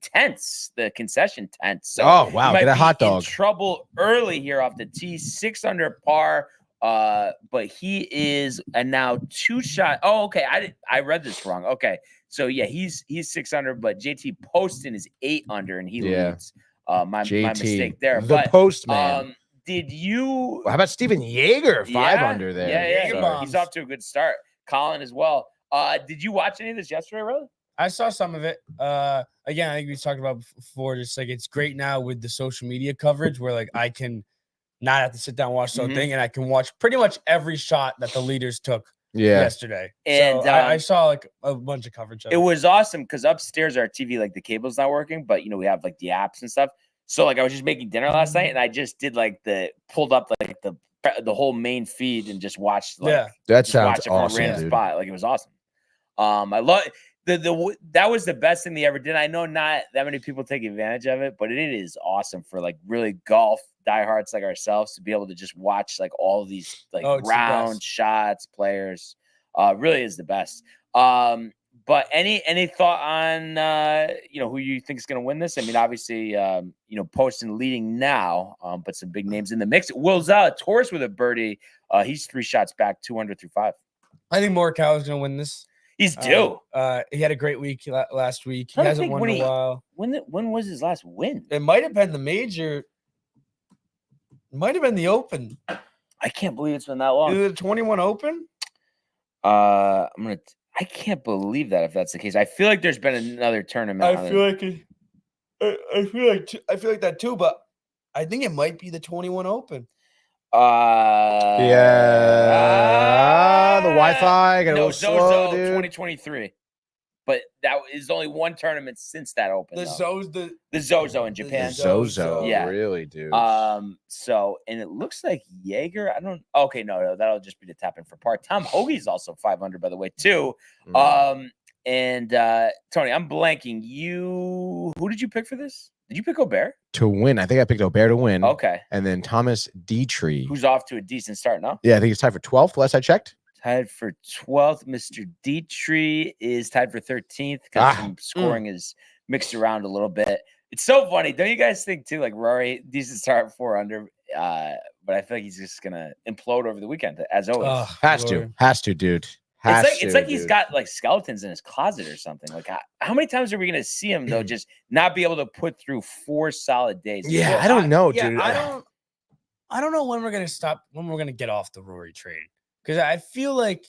tents, the concession tents. So Oh, he wow, might get a be hot in dog. trouble early here off the tee. 6 under par. But he is a now 2 shot. Oh, okay. I read this wrong. Okay, so yeah, he's 6 under, but JT Poston is 8 under, and he Yeah. leads. My mistake there. The But postman. did you? How about Steven Yeager? 5 Yeah, under there. Yeah. Yeager He's bombs. off to a good start. Colin as well. Did you watch any of this yesterday, really? I saw some of it. Again, I think we talked about before. Just like it's great now with the social media coverage, where like I can not have to sit down and watch the whole Mhm. thing, and I can watch pretty much every shot that the leaders took Yeah. yesterday. And, so I saw like a bunch of coverage of It was awesome because upstairs our TV, like the cable's not working, but we have like the apps and stuff. So like I was just making dinner last night, and I just did like pulled up like the whole main feed and just watched like That just sounds watch it from a awesome, random dude. spot. Like it was awesome. I love that was the best thing they ever did. I know not that many people take advantage of it, but it is awesome for like really golf diehards like ourselves to be able to just watch like all of these like round shots, players. Really is the best. But any thought on who you think is going to win this? I mean, obviously, Poston leading now, but some big names in the mix. Will Zalatoris with a birdie. He's 3 shots back, 200 through 5. I think Morikawa is going to win this. He's due. He had a great week last week. He hasn't won in a while. When was his last win? It might have been the major. It might have been the Open. I can't believe it's been that long. The 21 Open. I can't believe that if that's the case. I feel like there's been another tournament. I feel like that too, but I think it might be the 21 Open. The Wi-Fi got a little slow, dude. 2023, but that is only one tournament since that Open. The Zozo in Japan. Zozo, really, dude. So and it looks like Jaeger. I don't. Okay, no, that'll just be the tap in for par. Tom Hoagie's also 500, by the way, too. And Tony, I'm blanking. Who did you pick for this? Did you pick Aubert? To win. I think I picked Aubert to win. Okay. And then Thomas Dietrich. Who's off to a decent start now? Yeah, I think he's tied for 12th, last I checked. Tied for 12th. Mr. Dietrich is tied for 13th because some scoring is mixed around a little bit. It's so funny. Don't you guys think, too, like Rory, decent start 4 under, but I feel like he's just going to implode over the weekend, as always. Has to, dude. It's like he's got like skeletons in his closet or something. Like how many times are we going to see him though just not be able to put through 4 solid days? Yeah, I don't know, dude. I don't know when we're going to stop, when we're going to get off the Rory train, because I feel like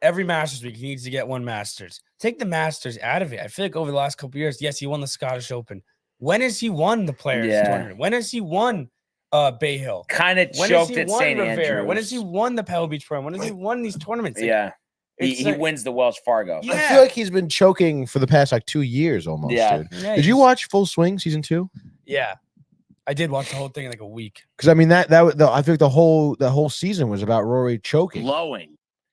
every Masters week he needs to get one Masters. Take the Masters out of it. I feel like over the last couple of years, yes, he won the Scottish Open. When has he won the Players Tournament? When has he won Bay Hill? Kind of choked at St. Andrews. When has he won the Pebble Beach Pro? When has he won these tournaments? Yeah. He wins the Wells Fargo. Yeah. I feel like he's been choking for the past like 2 years almost. Yeah. Dude. Did you watch Full Swing season 2? Yeah. I did watch the whole thing in like a week. Because I mean I think the whole season was about Rory choking.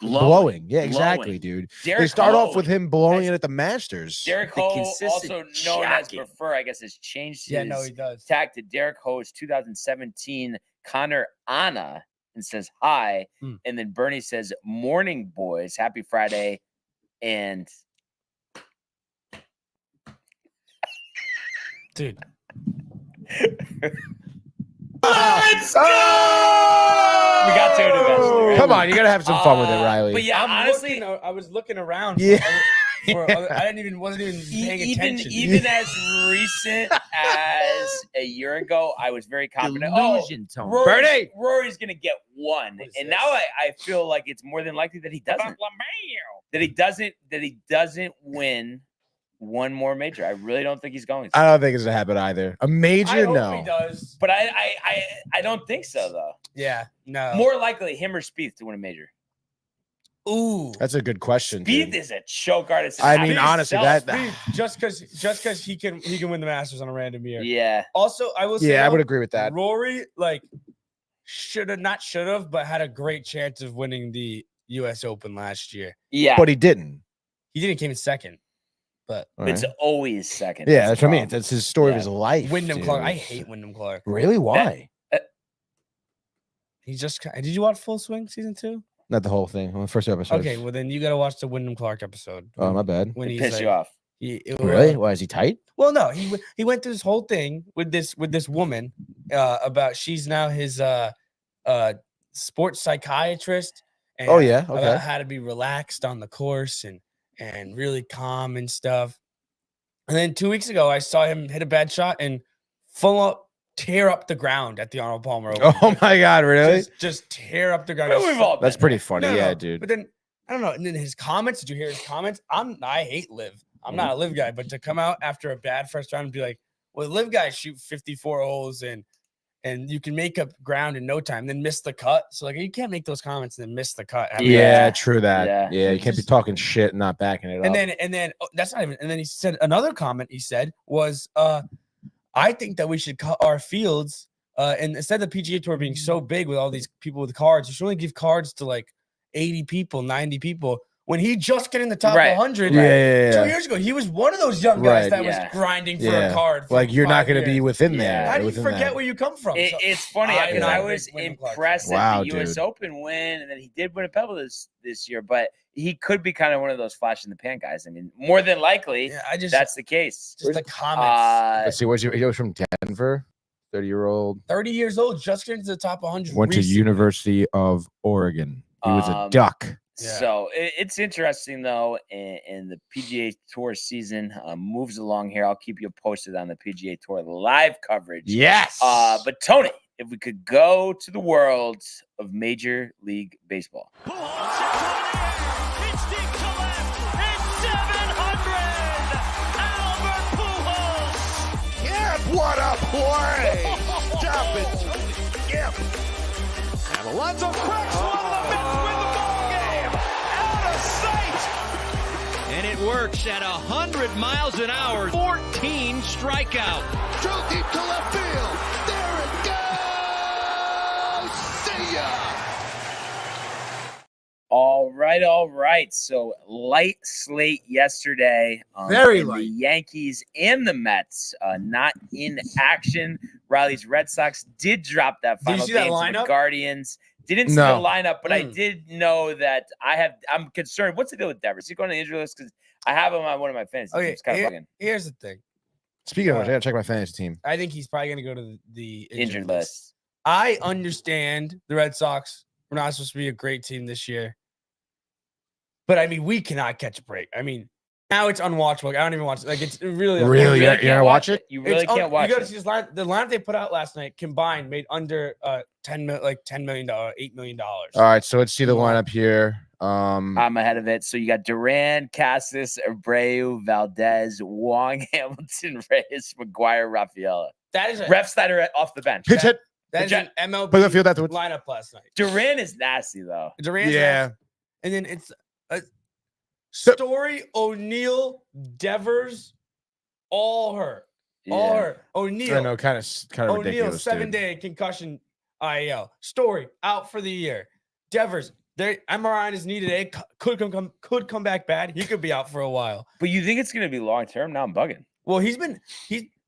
Blowing. Yeah, exactly, dude. They start off with him blowing it at the Masters. Derek Ho, also known as Prefer, I guess, has changed his he does. tag to Derek Ho's 2017 Connor Anna and says hi. And then Bernie says, morning, boys. Happy Friday. And dude. Let's go! We got to it eventually. Right? Come on, you gotta have some fun with it, Riley. But yeah, honestly, I was looking around. Yeah. I wasn't even paying attention. Even as recent as a year ago, I was very confident. Rory's gonna get one, and now I feel like it's more than likely that he doesn't. That he doesn't win one more major. I really don't think he's going to. I don't think it's a habit either. A major, no. He does, but I don't think so though. Yeah, no. More likely him or Spieth to win a major. Ooh, that's a good question. Spieth is a choke artist. I mean, honestly, just because he can win the Masters on a random year. Yeah. Also, I will say, yeah, I would agree with that. Rory should have, but had a great chance of winning the U.S. Open last year. Yeah, but he didn't. He didn't came in second. But it's always second. Yeah, that's what I mean. That's his story of his life. Wyndham Clark. I hate Wyndham Clark. Really? Why? He just. Did you watch Full Swing season 2? Not the whole thing. The first episode. Okay, well then you got to watch the Wyndham Clark episode. Oh, my bad. When he pissed you off. Really? Why is he tight? Well, no. He went through this whole thing with this woman about she's now his sports psychiatrist. And about how to be relaxed on the course and really calm and stuff. And then 2 weeks ago, I saw him hit a bad shot and tear up the ground at the Arnold Palmer Open. Oh my God, really? Just tear up the ground. That's pretty funny, dude. But then I don't know. And then his comments. Did you hear his comments? I hate Liv. I'm not a Liv guy, but to come out after a bad first round and be like, "Well, Liv guys shoot 54 holes and you can make up ground in no time, then miss the cut." So like you can't make those comments and then miss the cut. Yeah, true that. Yeah, you can't be talking shit and not backing it up. And then that's not even. And then he said another comment. He said was, I think that we should cut our fields. And instead of the PGA Tour being so big with all these people with cards, you should only give cards to like 80 people, 90 people. When he just got in the top 100 2 years ago, he was one of those young guys that was grinding for a card. For like you're not going to be within Yeah. there. How do you forget where you come from? It's funny because I was impressed at the U.S. Open win, and then he did win a Pebble this year, but he could be kind of one of those flash in the pan guys. I mean, more than likely, that's the case. Just the comments. Let's see, he was from Denver, 30-year-old. 30 years old, just getting to the top 100. Went to University of Oregon. He was a duck. Yeah. So it's interesting, though, and the PGA Tour season moves along here. I'll keep you posted on the PGA Tour live coverage. Yes. But, Tony, if we could go to the world of Major League Baseball. It's deep to left. It's 700. Albert Pujols. Yeah, what a play. Stop it. Yep. And Alonso cracks one. The Mets win the ball game. Out of sight. And it works at 100 miles an hour. 14 strikeout. Drove deep to left field. There it goes. See ya. All right. So light slate yesterday. Very and light. The Yankees and the Mets not in action. Riley's Red Sox did drop that Did you final see that game to lineup? the Guardians. Didn't see No. the lineup, but I did know that I'm concerned. What's the deal with Devers? Is he going to the injury list? Because I have him on one of my fantasy teams. Kind of bugging. Here's the thing. Speaking of which, I got to check my fantasy team. I think he's probably going to go to the Injured list. I understand the Red Sox were not supposed to be a great team this year. But, I mean, we cannot catch a break. I mean, now it's unwatchable. I don't even watch it. Like, it's really Really? You You're going to watch it? You really can't watch You got to it. see this line. The lineup they put out last night combined made under $10 million, $8 million. All right, so let's see the lineup here. I'm ahead of it. So you got Duran, Cassis, Abreu, Valdez, Wong, Hamilton, Reyes, McGuire, Rafaela. That is a Refsnyder off the bench. Pitch hit. that is an MLB Put the field afterwards. lineup last night. Duran is nasty though. Durant's Yeah. nice. And then it's Story, O'Neal, Devers, all hurt. All Yeah. hurt. O'Neal. I know, kind of O'Neal, ridiculous. 7-day concussion IL. Story out for the year. Devers, their MRI is needed. It could come back bad. He could be out for a while. But you think it's gonna be long term? Now I'm bugging. Well, he's been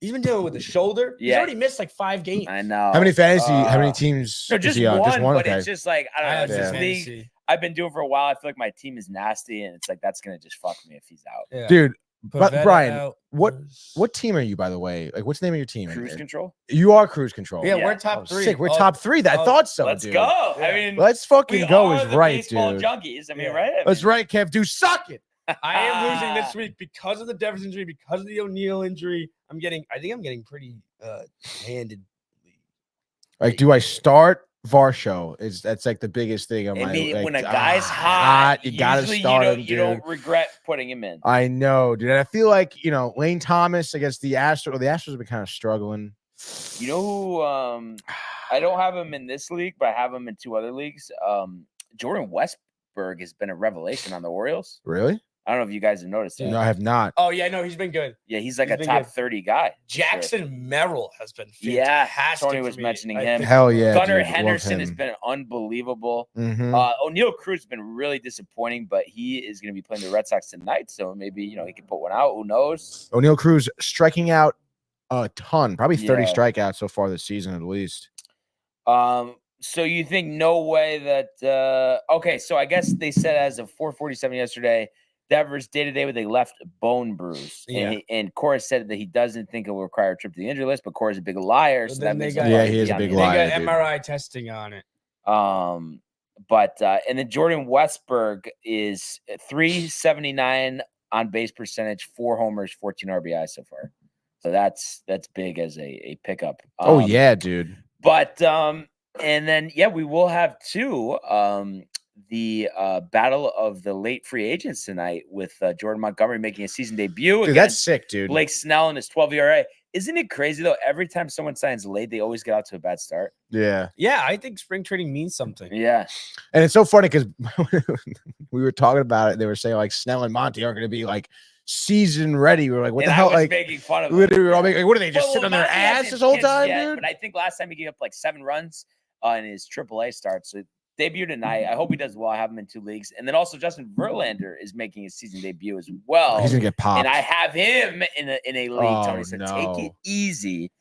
dealing with the shoulder. He's Yeah. already missed like 5 games. I know. How many teams No, is just he on? one. Just one. But Okay. it's just like I don't know. I have It's this this league fantasy. I've been doing for a while. I feel like my team is nasty, and it's like that's gonna just fuck me if he's out. Yeah. Dude, but Pavetta Brian, out. what team are you, by the way? Like, what's the name of your team? Cruise control. You are Cruise Control. Yeah, Yeah. we're Oh, top 3. sick. We're top 3. I thought so, Let's dude. go. I Yeah. mean, Let's we fucking go are is the right, baseball dude. junkies. I mean, Yeah. right? I That's mean, right, Kev. Do suck it. I am losing this week because of the Devers injury, because of the O'Neal injury. I think I'm getting pretty handed. Like, do I start Varsho? That's like the biggest thing. I mean, like, when a guy's hot, you gotta usually start him, you dude. don't regret putting him in. I know, dude. And I feel like Lane Thomas against the Astros. Well, the Astros have been kind of struggling. You know who? I don't have him in this league, but I have him in 2 other leagues. Jordan Westberg has been a revelation on the Orioles. Really? I don't know if you guys have noticed it. No, I have not. Oh yeah, no, he's been good. Yeah, he's like He's a been top good. 30 guy. Jackson Merrill has been Yeah, fantastic. Tony for was me. mentioning I him. think- Hell yeah. Gunnar dude. Love Henderson has him. been unbelievable. Mhm. O'Neal Cruz has been really disappointing, but he is going to be playing the Red Sox tonight, so maybe he can put one out. Who knows? O'Neal Cruz striking out a ton, probably 30 Yeah. strikeouts so far this season at least. So you think no way that okay, so I guess they said as of 4:47 yesterday, Devers day-to-day with a left bone bruise. Yeah. And Cora said that he doesn't think it will require a trip to the injury list, but Cora's a big liar. But So then that they makes got- him Yeah, probably he is be a on big the They liar. got dude. MRI testing on it. But and then Jordan Westberg is 379 on base percentage, 4 homers, 14 RBI so far. So that's big as a pickup. Oh yeah, dude. But and then we will have 2 the battle of the late free agents tonight with Jordan Montgomery making a season debut. Dude, against that's sick, dude. Blake Snell and his 12 ERA. Isn't it crazy though? Every time someone signs late, they always get out to a bad start. Yeah. Yeah, I think spring training means something. Yeah. And it's so funny because we were talking about it. They were saying like Snell and Monty aren't going to be like season ready. We were like, what and the hell? I was Like, making fun of literally, him. we were all making, like, what are they just Well, sitting on their Matthew ass hasn't this whole pitched time, yet, dude? But I think last time he gave up like 7 runs in his AAA start. So debut tonight. I hope he does well. I have him in 2 leagues. And then also Justin Verlander is making his season debut as well. He's gonna get popped. And I have him in a league, Tony. So take it easy.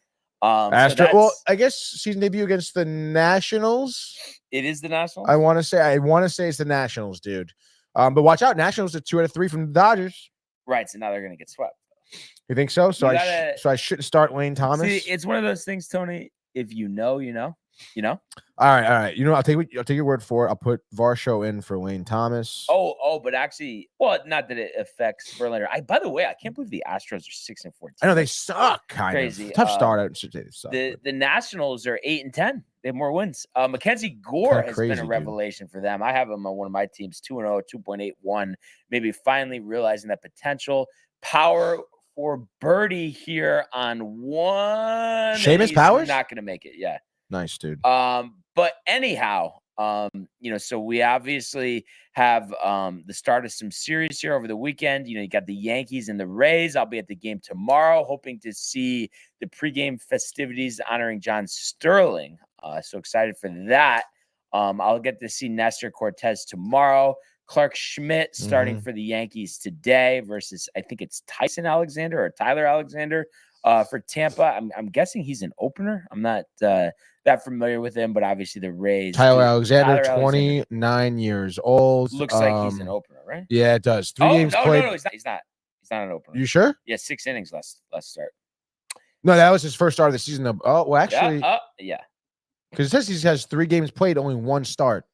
Astro. Well, I guess season debut against the Nationals. It is the Nationals. I want to say it's the Nationals, dude. But watch out, Nationals are 2 out of 3 from the Dodgers. Right. So now they're gonna get swept. You think so? So You I shouldn't start Lane Thomas. See, it's one of those things, Tony. If you know, you know. You know. All right. You know, I'll take your word for it. I'll put Varsho in for Lane Thomas. Oh, but actually, well, not that it affects Verlander. By the way, I can't believe the Astros are 6-14. I know they suck. Crazy. Tough start. I should say they suck. The Nationals are 8-10. They have more wins. Mackenzie Gore has been a revelation for them. I have him on one of my teams, 2-0, 2.81. Maybe finally realizing that potential. Power for birdie here on one. Seamus Powers not going to make it. Yeah. Nice, dude. But anyhow, so we obviously have the start of some series here over the weekend. You got the Yankees and the Rays. I'll be at the game tomorrow, hoping to see the pregame festivities honoring John Sterling. So excited for that. I'll get to see Nestor Cortez tomorrow. Clark Schmidt starting for the Yankees today versus, I think it's Tyler Alexander for Tampa. I'm guessing he's an opener. I'm not that familiar with him, but obviously the Rays. Tyler Alexander, 29 years old. Looks like he's an opener, right? Yeah, it does. 3 games played. No, he's not. He's not an opener. You sure? Yeah, 6 innings last start. No, that was his first start of the season. Oh, well, actually, yeah. Because it says he has 3 games played, only 1 start.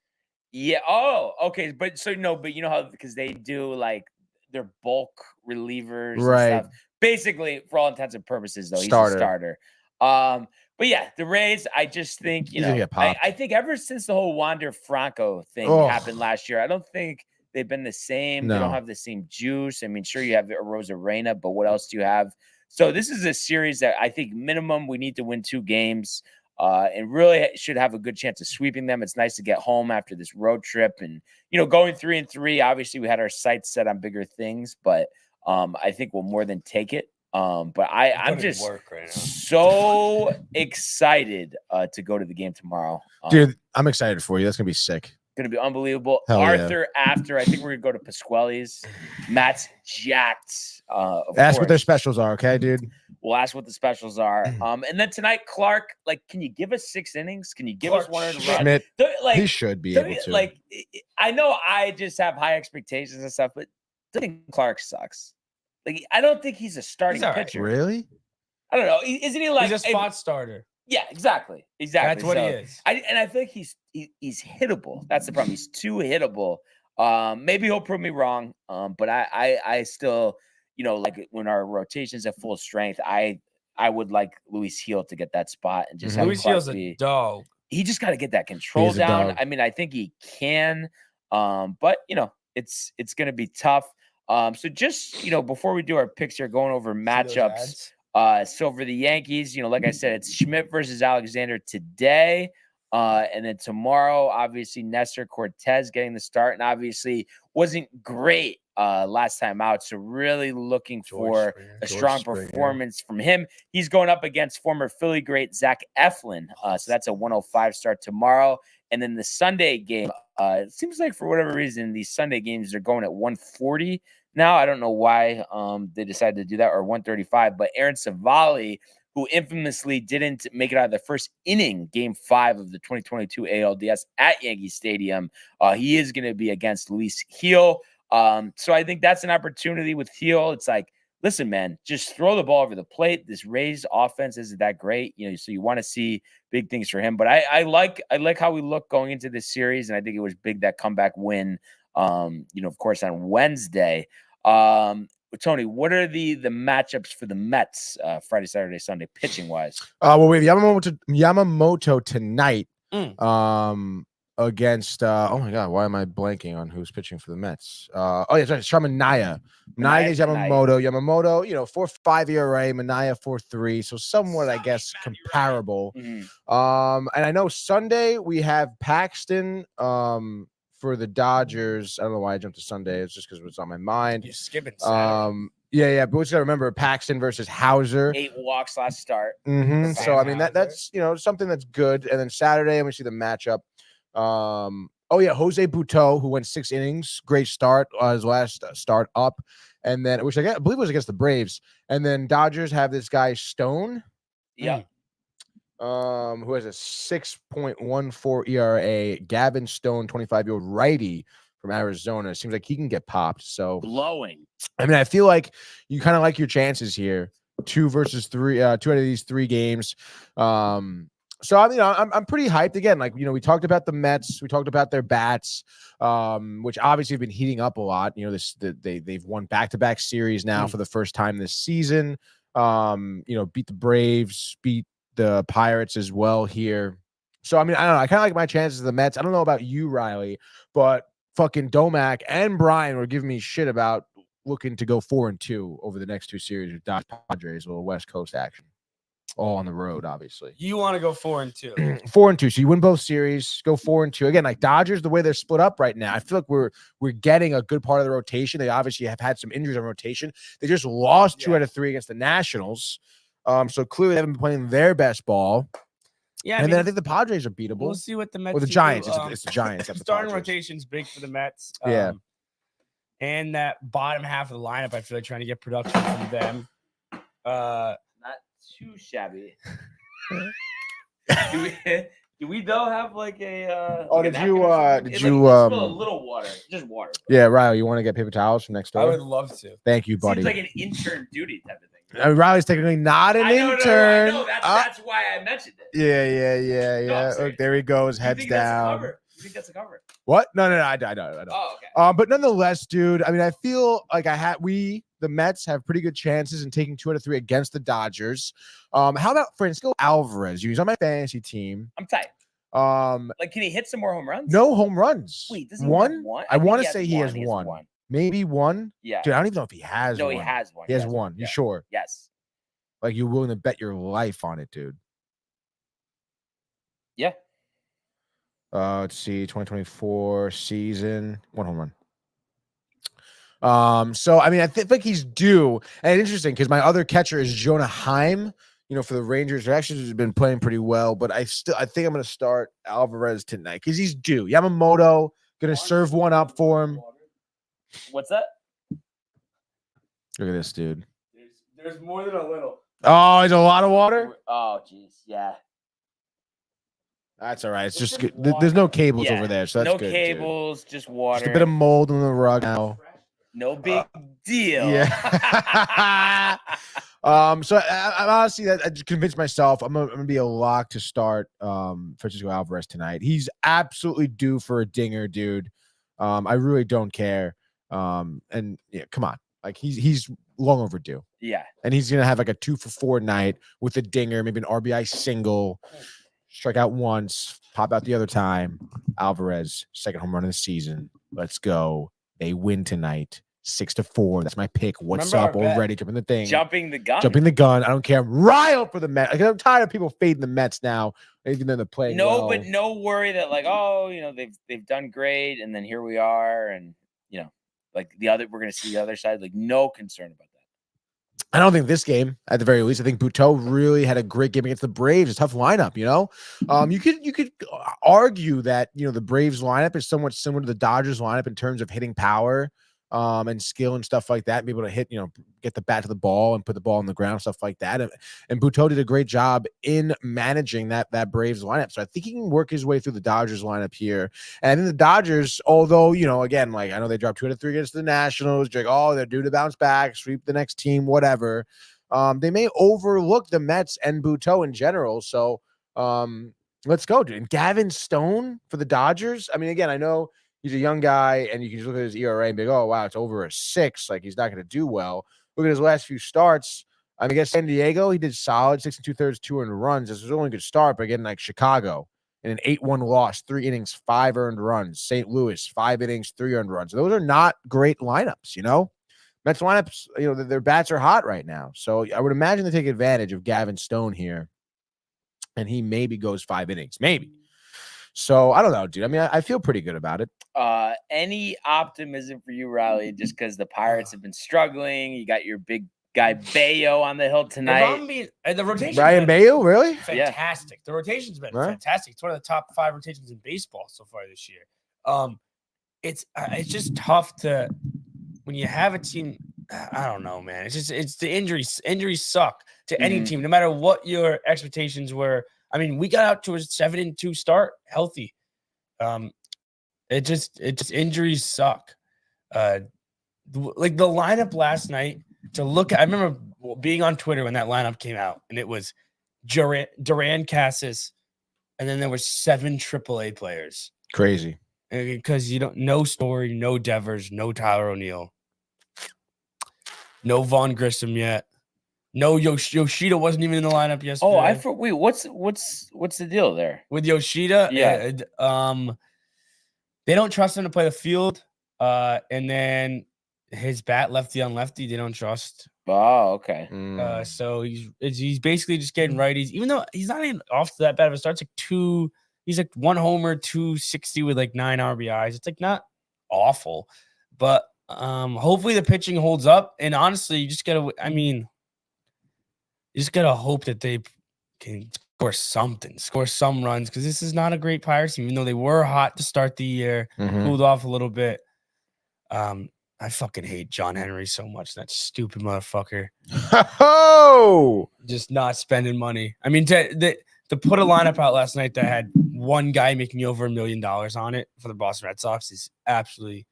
Yeah. Oh, okay. But you know how, because they do like their bulk relievers, right? And stuff. Basically, for all intents and purposes, though, he's a starter. But yeah, the Rays, I just think, I think ever since the whole Wander Franco thing happened last year, I don't think they've been the same. No. They don't have the same juice. I mean, sure, you have Rosarena, but what else do you have? So this is a series that I think minimum we need to win 2 games. And really should have a good chance of sweeping them. It's nice to get home after this road trip, and going 3-3. Obviously, we had our sights set on bigger things, but I think we'll more than take it. But I'm just so excited to go to the game tomorrow, dude. I'm excited for you. That's gonna be sick. Going to be unbelievable. Hell Arthur, after I think we're gonna go to Pasquale's. Matt's jacked. Ask what their specials are, okay, dude. We'll ask what the specials are. And then tonight, Clark, can you give us 6 innings? Can you give us 1 Schmidt, he should be able to. I know I just have high expectations and stuff, but I think Clark sucks. I don't think he's a starting pitcher. Really? I don't know. Isn't he he's a spot starter? Yeah, exactly. That's what he is. I think he's hittable. That's the problem. He's too hittable. Maybe he'll prove me wrong. But I still, when our rotation's at full strength, I would like Luis Gil to get that spot and just have Luis Gil's a dog. He just got to get that control down. I mean, I think he can. But it's going to be tough. So just before we do our picks here, going over matchups. So for the Yankees, like I said, it's Schmidt versus Alexander today. And then tomorrow, obviously, Nestor Cortez getting the start, and obviously wasn't great last time out. So really looking for a strong performance from him. He's going up against former Philly great Zach Eflin. So that's a 105 start tomorrow. And then the Sunday game, it seems like for whatever reason, these Sunday games are going at 140 now. I don't know why they decided to do that, or 135. But Aaron Savali, who infamously didn't make it out of the first inning, game 5 of the 2022 ALDS at Yankee Stadium, he is going to be against Luis Gil. So I think that's an opportunity with Gil. It's like, listen, man, just throw the ball over the plate. This Rays offense isn't that great, so you want to see big things for him. But I like how we look going into this series, and I think it was big, that comeback win. Of course, on Wednesday. Tony, what are the matchups for the Mets Friday, Saturday, Sunday, pitching wise? Well, we have Yamamoto tonight. Against oh my god, why am I blanking on who's pitching for the Mets? Sorry, Shamania. Naya is Yamamoto. 4.5 ERA, Mania 4.3, so somewhat, I guess, comparable. And I know Sunday we have Paxton for the Dodgers. I don't know why I jumped to Sunday. It's just because it's on my mind. You're skipping Saturday. Yeah. But we got to remember Paxton versus Hauser. 8 walks last start. So I mean Hauser. that's something that's good. And then Saturday, let me see the matchup. Jose Buteau, who went 6 innings, great start, his last start up, and then which I believe was against the Braves. And then Dodgers have this guy Stone, Yeah. who has a 6.14 ERA. Gavin Stone, 25-year-old righty from Arizona. Seems like he can get popped. So Blowing. I mean, I feel like you kind of like your chances here. 2 versus 3, 2 out of these 3 games. So I mean, I'm pretty hyped again. Like, we talked about the Mets, we talked about their bats, which obviously have been heating up a lot. They've won back-to-back series now for the first time this season. Beat the Braves, beat the Pirates as well here. So I mean, I don't know. I kind of like my chances of the Mets. I don't know about you, Riley, but fucking Domac and Brian were giving me shit about looking to go 4-2 over the next 2 series with Dodgers Padres, a little West Coast action. All on the road, obviously. You want to go 4-2. 4-2. So you win both series, go 4-2. Again, like Dodgers, the way they're split up right now, I feel like we're getting a good part of the rotation. They obviously have had some injuries on rotation. They just lost 2 out of 3 against the Nationals. So clearly they haven't been playing their best ball. Yeah, Then I think the Padres are beatable. We'll see what the Mets Or the do. Giants. It's the Giants. That's the Starting Padres. rotation's big for the Mets. Yeah. And that bottom half of the lineup, I feel like trying to get production from them. Not too shabby. do we though have like a did you a little water, just water. Yeah, Riley, you want to get paper towels from next door? I would love to. Thank you, buddy. Seems like an intern duty type of thing. Riley's technically not an I intern. know. That's why I mentioned it. Yeah. No, Look, there he goes, You heads think that's a down. cover? You think that's a cover? What? No, I don't. Oh, okay. But nonetheless, dude, I mean, I feel like the Mets have pretty good chances in taking 2 out of 3 against the Dodgers. How about Francisco Alvarez? He's on my fantasy team. I'm tight. Like, can he hit some more home runs? No home runs. Wait, does he one? have one? I think want to say he has one. Maybe one. Yeah. Dude, I don't even know if he has No, one. he has one. He has one. You Yeah. sure? Yes. Like, you're willing to bet your life on it, dude. Yeah. Let's see, 2024 season, 1 home run. So I mean, I think he's due, and it's interesting because my other catcher is Jonah Heim. For the Rangers, who actually has been playing pretty well, but I think I'm going to start Alvarez tonight because he's due. Yamamoto going to serve one up for him. What's that? Look at this dude. There's more than a little. Oh, there's a lot of water. Oh, jeez, yeah. That's all right. It's just just good. There's no cables Yeah. over there, so that's No good. cables, just water. Just a bit of mold on the rug now. No big deal. Yeah. So I honestly, I just convinced myself I'm gonna be a lock to start Francisco Alvarez tonight. He's absolutely due for a dinger, dude. I really don't care. And yeah, come on, like he's long overdue. Yeah. And he's gonna have like a 2-for-4 night with a dinger, maybe an RBI single, strike out once, pop out the other time. Alvarez, second home run of the season. Let's go. They win tonight. 6-4. That's my pick. What's Remember up? our bet. Already jumping the thing. Jumping the gun. Jumping the gun. I don't care. I'm riled for the Mets. I'm tired of people fading the Mets now, even though they're playing. No, well. but no worry that like, they've done great, and then here we are, and like we're gonna see the other side. Like, no concern about that. I don't think this game, at the very least, I think Buteau really had a great game against the Braves. A tough lineup, You could argue that the Braves lineup is somewhat similar to the Dodgers lineup in terms of hitting power, and skill and stuff like that. Be able to hit, get the bat to the ball and put the ball on the ground, stuff like that. And Buteau did a great job in managing that Braves lineup. So I think he can work his way through the Dodgers lineup here. And then the Dodgers, although, again, like I know they dropped 2 out of 3 against the Nationals, like, they're due to bounce back, sweep the next team, whatever. They may overlook the Mets and Buteau in general. So let's go, dude. And Gavin Stone for the Dodgers. I mean, again, I know he's a young guy, and you can just look at his ERA and be like, oh, wow, it's over a 6. Like, he's not going to do well. Look at his last few starts. I mean, against San Diego, he did solid, 6 2/3, 2 earned runs. This was only a good start, but again, like Chicago, in an 8-1 loss, 3 innings, 5 earned runs. St. Louis, 5 innings, 3 earned runs. Those are not great lineups, Mets lineups, their bats are hot right now. So I would imagine they take advantage of Gavin Stone here, and he maybe goes 5 innings. Maybe. So I don't know, dude. I mean, I feel pretty good about it. Any optimism for you, Riley? Just because the Pirates have been struggling, you got your big guy Bayo on the hill If tonight. I'm being, the rotation. Brian Bayo, really? Fantastic. The rotation's been Right. fantastic. It's one of the top 5 rotations in baseball so far this year. It's just tough to when you have a team. I don't know, man. It's the injuries. Injuries suck to any team, no matter what your expectations were. I mean, we got out to a 7-2 start, healthy. It just injuries suck. Like the lineup last night. To look at, I remember being on Twitter when that lineup came out, and it was Duran, Cassis, and then there were 7 AAA players. Crazy. Because no Story, no Devers, no Tyler O'Neill, no Vaughn Grissom yet, no Yoshida wasn't even in the lineup yesterday. Oh, wait, what's the deal there with Yoshida? Yeah, they don't trust him to play the field, and then his bat lefty on lefty, they don't trust. Oh, okay. So he's basically just getting righties, even though he's not even off to that bad of a start. It's like he's like 1 homer, 260 with like 9 RBIs. It's like not awful, but hopefully the pitching holds up. And honestly, you just gotta hope that they can score some runs, because this is not a great Pirates team, even though they were hot to start the year, cooled off a little bit. I fucking hate John Henry so much. That stupid motherfucker. Oh, just not spending money. I mean, to put a lineup out last night that had one guy making over $1 million on it for the Boston Red Sox is absolutely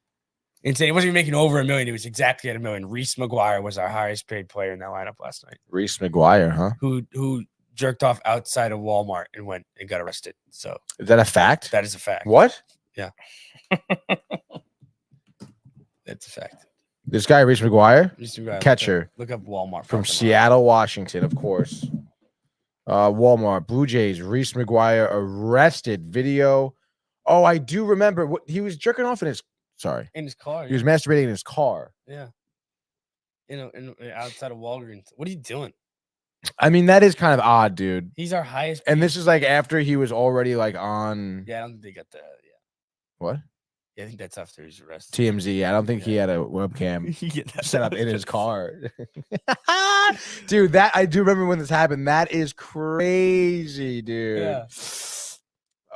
insane. He wasn't even making over $1 million. He was exactly at $1 million. Reese McGuire was our highest paid player in that lineup last night. Reese McGuire, huh? Who jerked off outside of Walmart and went and got arrested. So is that a fact? That is a fact. What? Yeah. That's a fact. This guy, Reese McGuire, catcher. Look up Walmart. From Seattle, Washington, of course. Walmart, Blue Jays, Reese McGuire arrested. Video. Oh, I do remember. What he was jerking off in his car. He was masturbating in his car. Yeah. In outside of Walgreens. What are you doing? I mean, that is kind of odd, dude. He's our highest. And this is like after he was already like on. Yeah, I don't think they got the. Yeah. What? Yeah, I think that's after he's arrested. TMZ. I don't think he had a webcam set up in his car. Dude, that I do remember when this happened. That is crazy, dude. Yeah.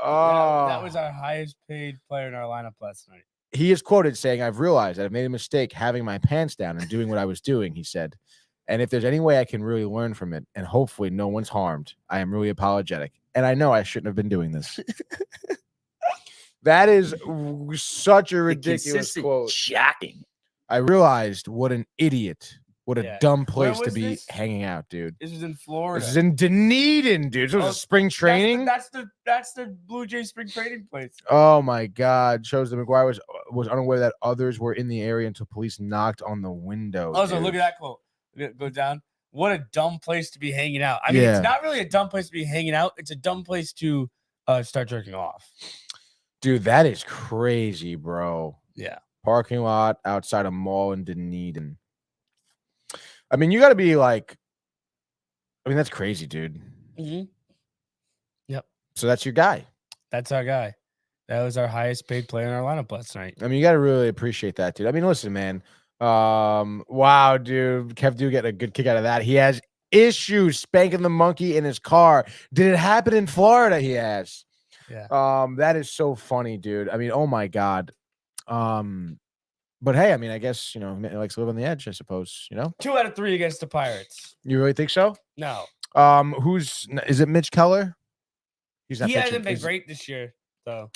Oh, that was our highest paid player in our lineup last night. He is quoted saying, "I've realized that I've made a mistake having my pants down and doing what I was doing," he said. "And if there's any way I can really learn from it and hopefully no one's harmed, I am really apologetic. And I know I shouldn't have been doing this." That is such a ridiculous quote. Shocking. I realized what an idiot, what a dumb place to be this? hanging out, dude. This is in Florida. This is in Dunedin, dude. This was a spring training. That's the Blue Jays spring training place. Oh my God! Shows that McGuire was unaware that others were in the area until police knocked on the window. Also, look at that quote. Go down. What a dumb place to be hanging out. I mean, it's not really a dumb place to be hanging out. It's a dumb place to start jerking off. Dude, that is crazy, bro. Yeah. Parking lot outside a mall in Dunedin. I mean, you got to be like, I mean, that's crazy, dude. Mm-hmm. Yep. So that's your guy. That's our guy. That was our highest paid player in our lineup last night. I mean, you got to really appreciate that, dude. I mean, listen, man. Wow, dude. Kev do get a good kick out of that. He has issues spanking the monkey in his car. Did it happen in Florida? He has. Yeah. That is so funny, dude. I mean, oh my God. But hey, I mean, I guess he likes to live on the edge, I suppose, 2 out of 3 against the Pirates. You really think so? No. Is it Mitch Keller? He hasn't been great this year, though.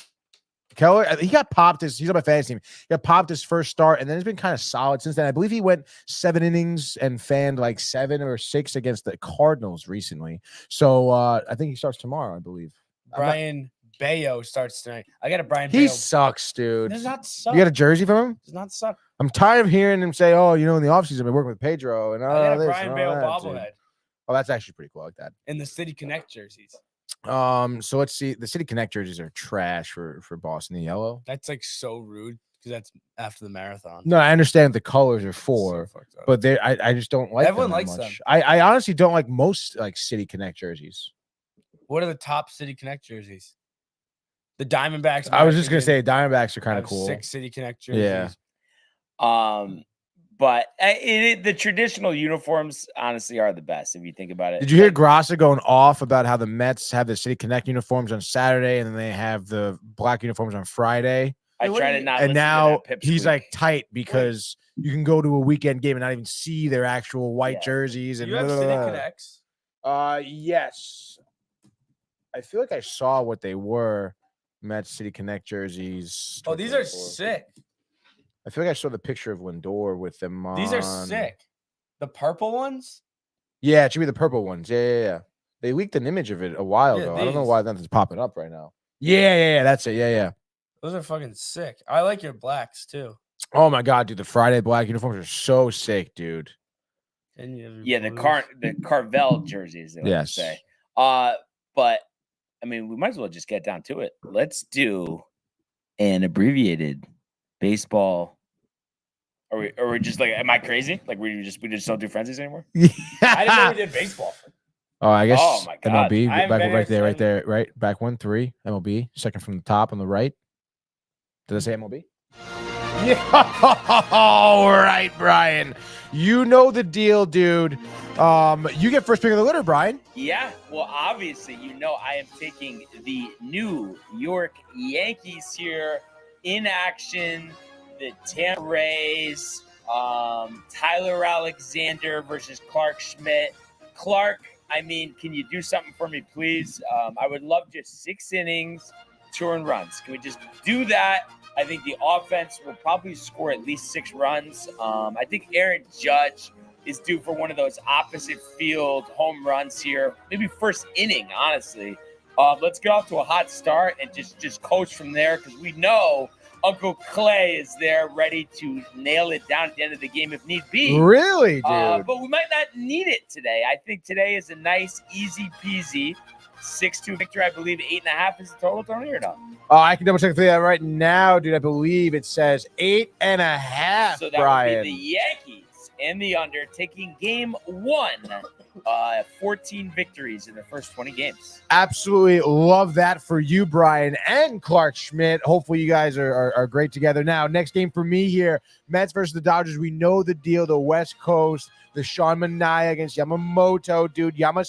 Keller, he got popped. He's on my fantasy team. He got popped his first start, and then he's been kind of solid since then. I believe he went 7 innings and fanned like 7 or 6 against the Cardinals recently. So I think he starts tomorrow, I believe. Brian Bayo starts tonight. I got a Brian He Bayo. sucks, dude. Does not suck. You got a jersey from him? Does not suck. I'm tired of hearing him say, "Oh, in the offseason, I've been working with Pedro." And I got a this Brian and Bayo that, bobblehead. dude. Oh, that's actually pretty cool. I like that. In the City Connect jerseys. So let's see. The City Connect jerseys are trash for Boston. The yellow. That's like so rude because that's after the marathon. No, I understand the colors are for, so but I just don't like Everyone them likes that much. them. I honestly don't like most like City Connect jerseys. What are the top City Connect jerseys? The Diamondbacks. I was just gonna say Diamondbacks are kind of cool. 6 City Connect jerseys. Yeah. But the traditional uniforms honestly are the best if you think about it. Did you hear Grassa going off about how the Mets have the City Connect uniforms on Saturday and then they have the black uniforms on Friday? I try to not. And listen now to that he's pipsqueak. like tight because you can go to a weekend game and not even see their actual white jerseys. And You have City Connects? Yes. I feel like I saw what they were. Mets City Connect jerseys. Oh, these are sick. I feel like I saw the picture of Lindor with them on. These are sick. The purple ones? Yeah, it should be the purple ones. Yeah. They leaked an image of it a while ago. I don't know why that's popping up right now. Yeah. That's it. Yeah. Those are fucking sick. I like your blacks too. Oh my god, dude, the Friday black uniforms are so sick, dude. Yeah, the Carvel jerseys. They like to say. But I mean, we might as well just get down to it. Let's do an abbreviated baseball. Are we just like? Am I crazy? Like we just don't do frenzies anymore? I didn't know we did baseball. Oh, I guess. Oh my god, MLB right there, right back 1-3. MLB second from the top on the right. Did I say MLB? Yeah. All right, Brian. You know the deal, dude. You get first pick of the litter, Brian. Yeah. Well, obviously, I am taking the New York Yankees here in action. The Tampa Rays. Tyler Alexander versus Clark Schmidt. Clark, I mean, can you do something for me, please? I would love just 6 innings, 2 earned runs. Can we just do that? I think the offense will probably score at least 6 runs. I think Aaron Judge is due for one of those opposite field home runs here. Maybe first inning, honestly. Let's get off to a hot start and just coach from there because we know Uncle Clay is there ready to nail it down at the end of the game if need be. Really, dude? But we might not need it today. I think today is a nice, easy peasy 6-2 victory. I believe 8.5 is the total, Tony, or not? I can double check for that right now, dude. I believe it says 8.5. So that Brian. would be the Yankees and the under taking game 1. 14 victories in the first 20 games. Absolutely love that for you, Brian and Clark Schmidt. Hopefully you guys are great together. Now, next game for me here, Mets versus the Dodgers. We know the deal, the West Coast, the Sean Manaea against Yamamoto, dude. No,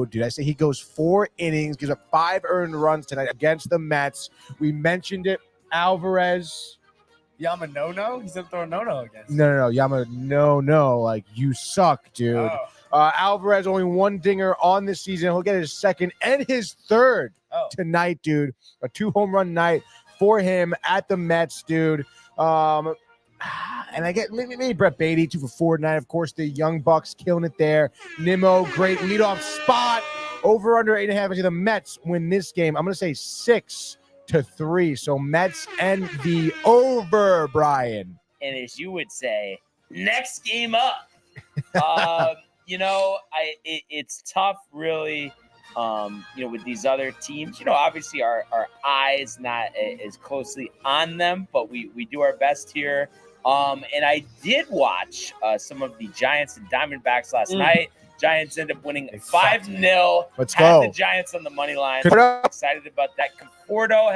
dude. I say he goes 4 innings, gives up 5 earned runs tonight against the Mets. We mentioned it. Alvarez. Yamanono? He's up throwing no against. No. Like, you suck, dude. Oh. Alvarez only 1 dinger on this season. He'll get his 2nd and his 3rd tonight, dude. A 2 home run night for him at the Mets, dude. And I get maybe Brett Beatty 2 for 4 tonight. Of course, the Young Bucks killing it there. Nimmo, great leadoff spot. Over under 8.5. I see the Mets win this game. I'm gonna say 6-3. So Mets and the over, Brian. And as you would say, next game up. It's tough, really. With these other teams, obviously our eyes not as closely on them, but we do our best here. And I did watch some of the Giants and Diamondbacks last night. Giants end up winning 5-0. Let's had go. The Giants on the money line. Conforto. Excited about that. Conforto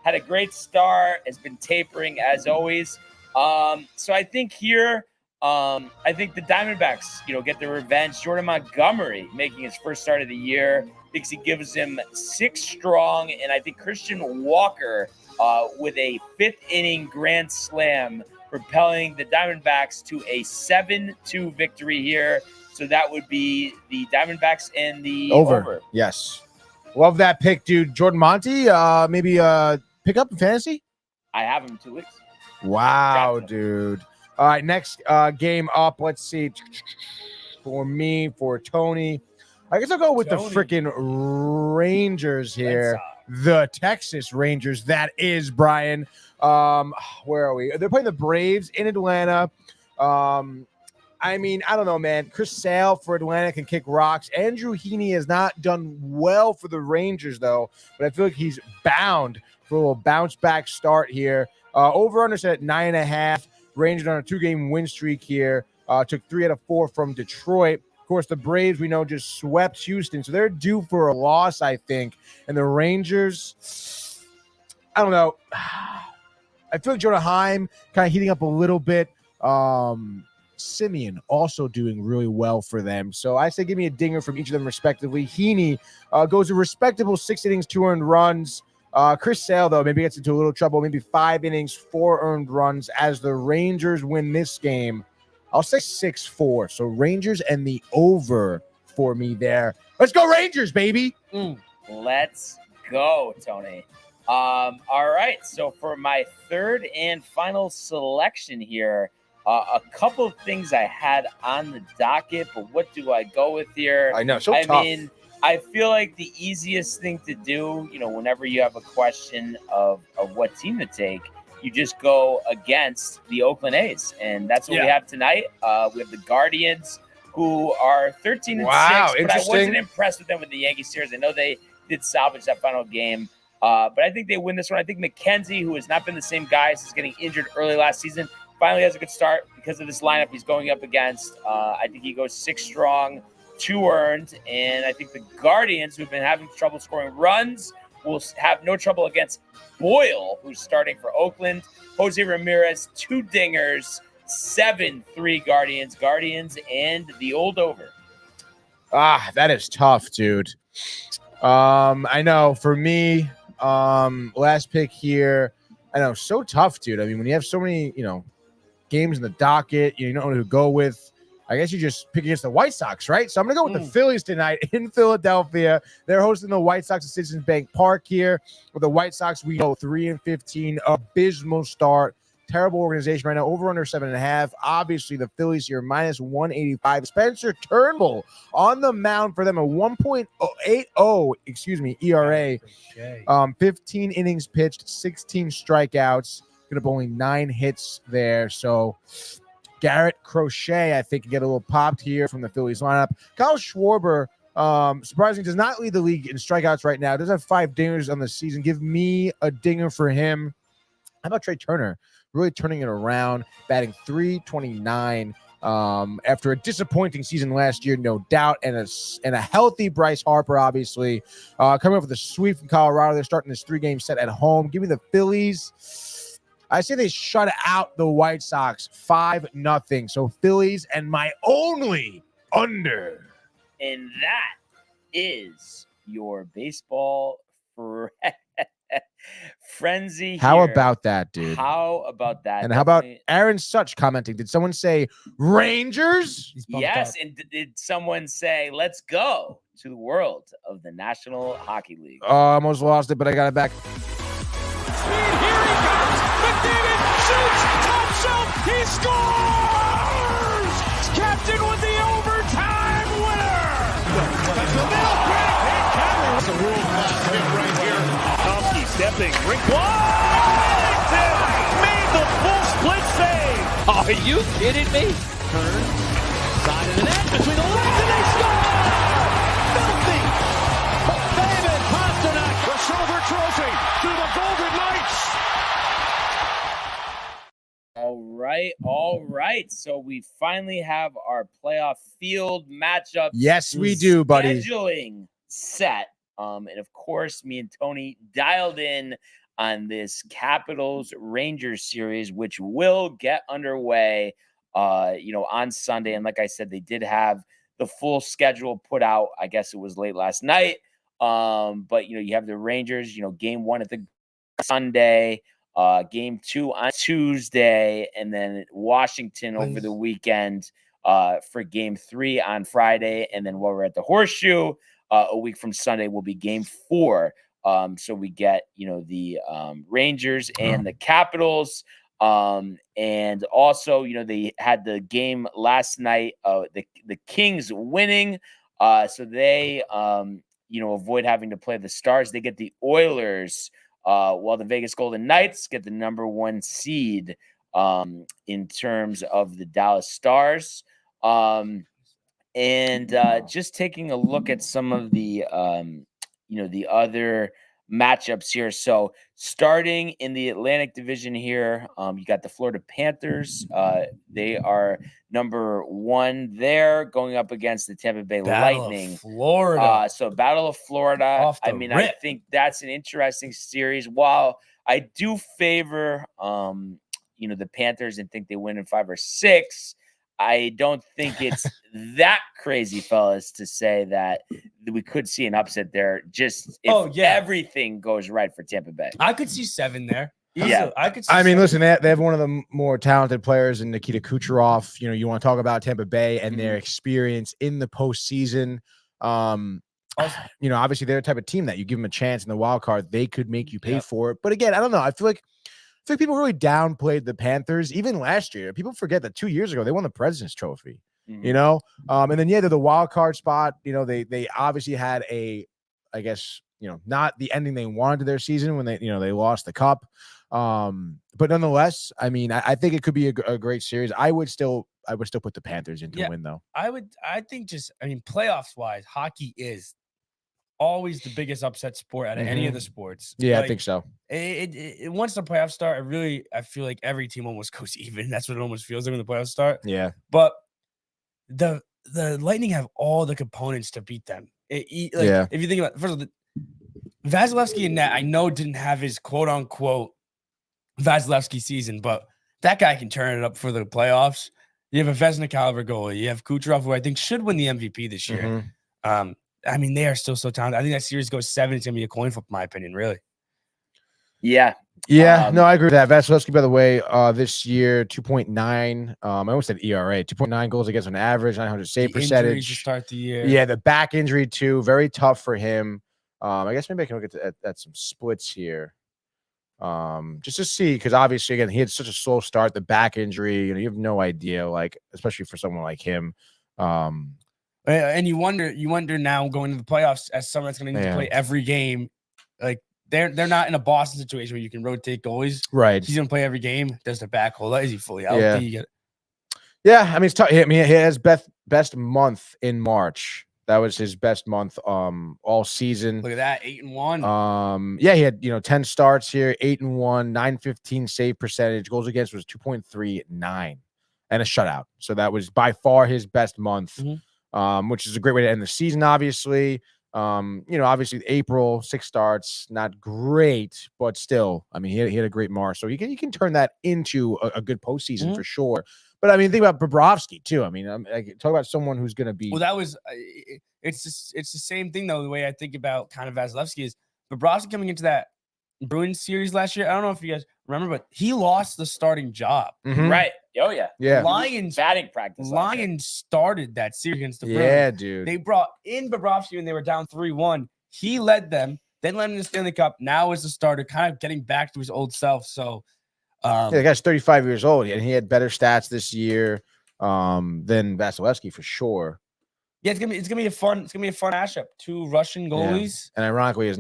had a great start, has been tapering as always. So I think here, I think the Diamondbacks, get their revenge. Jordan Montgomery making his first start of the year. Thinks he gives him 6 strong, and I think Christian Walker with a 5th inning grand slam, propelling the Diamondbacks to a 7-2 victory here. So that would be the Diamondbacks and the over. Yes. Love that pick, dude. Jordan Monty, maybe pick up in fantasy? I have him in 2 weeks. Wow, dude. All right, next game up. Let's see. For me, for Tony. I guess I'll go with the freaking Rangers here. The Texas Rangers, that is, Brian. Where are we? They're playing the Braves in Atlanta. I don't know, man. Chris Sale for Atlanta can kick rocks. Andrew Heaney has not done well for the Rangers, though, but I feel like he's bound for a little bounce-back start here. Over-under set at 9.5. Rangers on a 2-game win streak here. Took 3 out of 4 from Detroit. course, the Braves, we know, just swept Houston, so they're due for a loss, I think. And the Rangers, I don't know. I feel like Jonah Heim kind of heating up a little bit. Simeon also doing really well for them. So I say give me a dinger from each of them respectively. Heaney goes a respectable 6 innings, 2 earned runs. Chris Sale, though, maybe gets into a little trouble. Maybe 5 innings, 4 earned runs as the Rangers win this game. I'll say 6-4. So Rangers and the over for me there. Let's go Rangers, baby. Let's go, Tony. All right. So for my third and final selection here, a couple of things I had on the docket, but what do I go with here? I know, I tough. mean, I feel like the easiest thing to do, whenever you have a question of what team to take, you just go against the Oakland A's. And that's what we have tonight. We have the Guardians, who are 13-6, but I wasn't impressed with them with the Yankees series. I know they did salvage that final game, but I think they win this one. I think McKenzie, who has not been the same guy since getting injured early last season, finally has a good start because of this lineup he's going up against. I think he goes 6 strong, 2 earned, and I think the Guardians, who've been having trouble scoring runs, will have no trouble against Boyle, who's starting for Oakland. Jose Ramirez, 2 dingers, 7-3 Guardians, and the old over. That is tough, dude. I know for me, last pick here, I know, so tough, dude. I mean, when you have so many, games in the docket, you don't know who to go with. I guess you just pick against the White Sox, right? So I'm going to go with the Phillies tonight in Philadelphia. They're hosting the White Sox at Citizens Bank Park here. With the White Sox, we go 3-15, abysmal start. Terrible organization right now, over under 7.5. Obviously, the Phillies here, minus 185. Spencer Turnbull on the mound for them, a 1.80, ERA. 15 innings pitched, 16 strikeouts. Going to have only 9 hits there. So Garrett Crochet, I think, can get a little popped here from the Phillies lineup. Kyle Schwarber, surprisingly, does not lead the league in strikeouts right now. Does have 5 dingers on the season. Give me a dinger for him. How about Trey Turner? Really turning it around, batting .329 after a disappointing season last year, no doubt, and a healthy Bryce Harper, obviously. Coming up with a sweep from Colorado. They're starting this 3-game set at home. Give me the Phillies. I say they shut out the White Sox 5-0. So Phillies and my only under. And that is your baseball frenzy here. How about that, dude? How about that? And how about Aaron Such commenting? Did someone say Rangers? Yes. And did someone say, let's go to the world of the National Hockey League? Oh, I almost lost it, but I got it back. Here he comes. McDavid shoots, top shelf, he scores! Captain with the overtime winner! That's the middle pick. That's a world-class hit right here. Tomsky stepping, rink Washington made the full split save. Are you kidding me? Turn, side of the net, between the legs, and they score! Filthy! David Pastrnak, the silver trophy to the Golden Knights. All right. So we finally have our playoff field matchup. Yes, we do, buddy. Scheduling set. And of course, me and Tony dialed in on this Capitals Rangers series, which will get underway, on Sunday. And like I said, they did have the full schedule put out. I guess it was late last night. But you have the Rangers, game 1 at the Sunday, game 2 on Tuesday, and then Washington over the weekend for game 3 on Friday. And then while we're at the Horseshoe, a week from Sunday will be game 4. So we get, the Rangers and the Capitals. And also, they had the game last night, the Kings winning. So they, avoid having to play the Stars. They get the Oilers, while the Vegas Golden Knights get the number 1 seed in terms of the Dallas Stars. And just taking a look at some of the, the other matchups here. So starting in the Atlantic Division here, you got the Florida Panthers. They are number 1 there, going up against the Tampa Bay Battle Lightning. of Florida. So Battle of Florida. Off I the mean, I rip. think that's an interesting series. While I do favor, the Panthers and think they win in 5 or 6, I don't think it's that crazy, fellas, to say that we could see an upset there. Just if everything goes right for Tampa Bay. I could see 7 there. Yeah. I could see I mean, 7. listen, they have one of the more talented players in Nikita Kucherov. You want to talk about Tampa Bay and their experience in the postseason. Obviously they're the type of team that you give them a chance in the wild card, they could make you pay for it. But again, I don't know. I feel like people really downplayed the Panthers even last year. People forget that 2 years ago they won the President's Trophy. And then they're the wild card spot. They obviously had not the ending they wanted to their season when they lost the cup. But nonetheless, I mean, I think it could be a great series. I would still put the Panthers in to win though. I think playoffs wise, hockey is always the biggest upset sport out of any of the sports. Yeah, I think so. It once the playoffs start, I feel like every team almost goes even. That's what it almost feels like when the playoffs start. Yeah. But the Lightning have all the components to beat them. If you think about first of all, Vasilevsky in net, I know didn't have his quote unquote Vasilevsky season, but that guy can turn it up for the playoffs. You have a Vezina caliber goalie. You have Kucherov, who I think should win the MVP this year. I mean, they are still so talented. I think that series goes 7. It's going to be a coin flip, in my opinion, really. Yeah. Yeah. No, I agree with that. Vasilevsky, by the way, this year, 2.9. I almost said ERA, 2.9 goals against on average, 900 save percentage. To start the year. Yeah, the back injury, too. Very tough for him. I guess maybe I can look at some splits here. Just to see, because obviously, again, he had such a slow start. The back injury, you have no idea, especially for someone like him. And you wonder now going to the playoffs as someone that's going to need to play every game. Like they're not in a Boston situation where you can rotate goalies. Right. He's going to play every game. Does the back hold? Is he fully out? Yeah. I mean, it's tough. I mean, he has best month in March. That was his best month all season. Look at that, 8-1. Yeah, he had 10 starts here, 8-1, 915 save percentage. Goals against was 2.39 and a shutout. So that was by far his best month. Which is a great way to end the season, obviously. Obviously April, 6 starts, not great, but still, I mean, he had a great March. So you can turn that into a good postseason for sure. But I mean, think about Bobrovsky too. I mean, talk about someone who's going to be. Well, that was it's the same thing though. The way I think about kind of Vasilevsky is Bobrovsky coming into that Bruins series last year. I don't know if you guys remember, but he lost the starting job. Right. Oh yeah. Yeah. Lions batting practice. Lions started that series against the Bruins. Yeah, dude. They brought in Bobrovsky when they were down 3-1. He led them, then led them to the Stanley Cup. Now as a starter, kind of getting back to his old self. So the guy's 35 years old, and he had better stats this year than Vasilevsky for sure. Yeah, it's gonna be a fun matchup. 2 Russian goalies, and ironically, his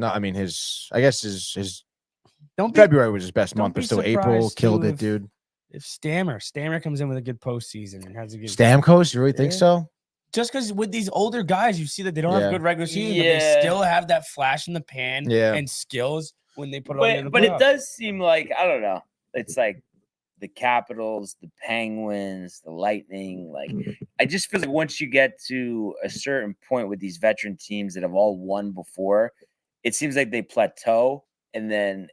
February was his best month, but still April killed it, dude. If Stammer comes in with a good postseason and has a good Stamkos, you really think so? Just because with these older guys, you see that they don't have good regular season, but they still have that flash in the pan and skills when they put it on. But it does seem like, I don't know. It's like the Capitals, the Penguins, the Lightning. Like, I just feel like once you get to a certain point with these veteran teams that have all won before, it seems like they plateau. And then,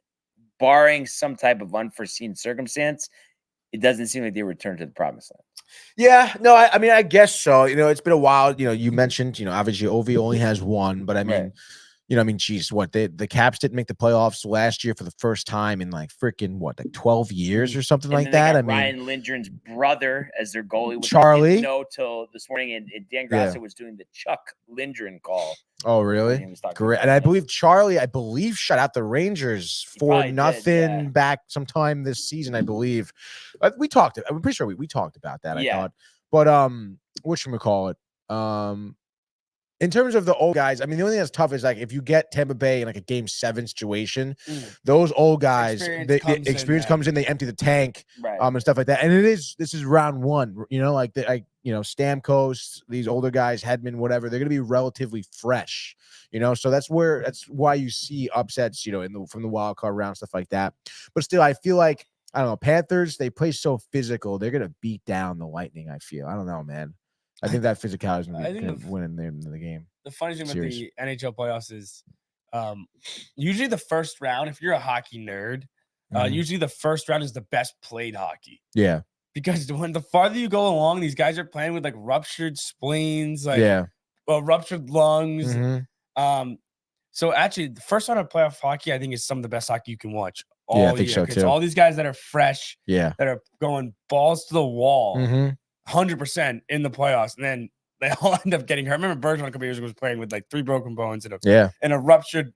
barring some type of unforeseen circumstance, it doesn't seem like they return to the promised land. Yeah, no, I mean, I guess so. It's been a while. You mentioned, obviously Ovi only has 1, but I mean, geez, what the Caps didn't make the playoffs last year for the first time in like 12 years or something like that. I mean, Ryan Lindgren's brother as their goalie, which Charlie. I didn't know till this morning, and Dan Grassa was doing the Chuck Lindgren call. Oh, really? Great. And I believe Charlie, shut out the Rangers 4-0 back sometime this season. I believe I'm pretty sure we talked about that. I thought, but whatchamacallit? in terms of the old guys, I mean, the only thing that's tough is like if you get Tampa Bay in like a game 7 situation, those old guys, experience comes in, they empty the tank, Right. And stuff like that. And this is round 1, you know, like Stamkos, these older guys, Hedman, whatever, they're gonna be relatively fresh, you know. So that's why you see upsets, you know, from the wild card round, stuff like that. But still, I feel like I don't know, Panthers, they play so physical, they're gonna beat down the Lightning. I feel. I don't know, man. I think that physicality is going to win in the game. The funny thing with the NHL playoffs is usually the first round, if you're a hockey nerd, usually the first round is the best played hockey. Yeah. Because when the farther you go along, these guys are playing with like ruptured spleens, like ruptured lungs. So actually, the first round of playoff hockey, I think, is some of the best hockey you can watch all I think year. so too. All these guys that are fresh, that are going balls to the wall. 100% in the playoffs, and then they all end up getting hurt. I remember Bergeron a couple years ago was playing with like 3 broken bones and a ruptured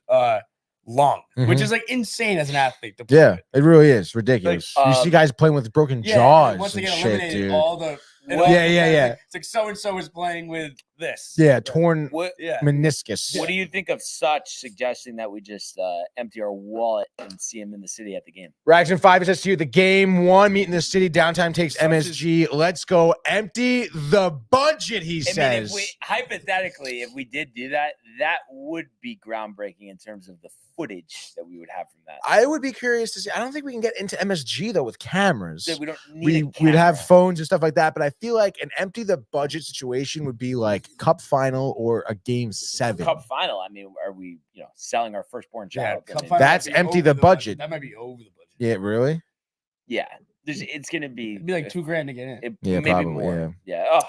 lung, which is like insane as an athlete to play with. It really is ridiculous. Like, you see guys playing with broken jaws once they and get shit, eliminated, dude. all the It's like so and so is playing with this. Torn meniscus. What do you think of Such suggesting that we just empty our wallet and see him in the city at the game? Reaction 5 says to you, the game 1 meet in the city. Downtime takes MSG. Let's go empty the budget, he says. I mean, if we hypothetically, if we did do that, that would be groundbreaking in terms of the footage that we would have from that. I would be curious to see. I don't think we can get into MSG though with cameras. We don't need we'd have phones and stuff like that, but I feel like an empty the budget situation would be like Cup final or a game 7. Cup final. I mean, are we selling our firstborn child? That's empty the budget. That might be over the budget. Yeah, really? Yeah. It's gonna be. It'd be like $2,000 to get in. Maybe probably more. Yeah. Oh,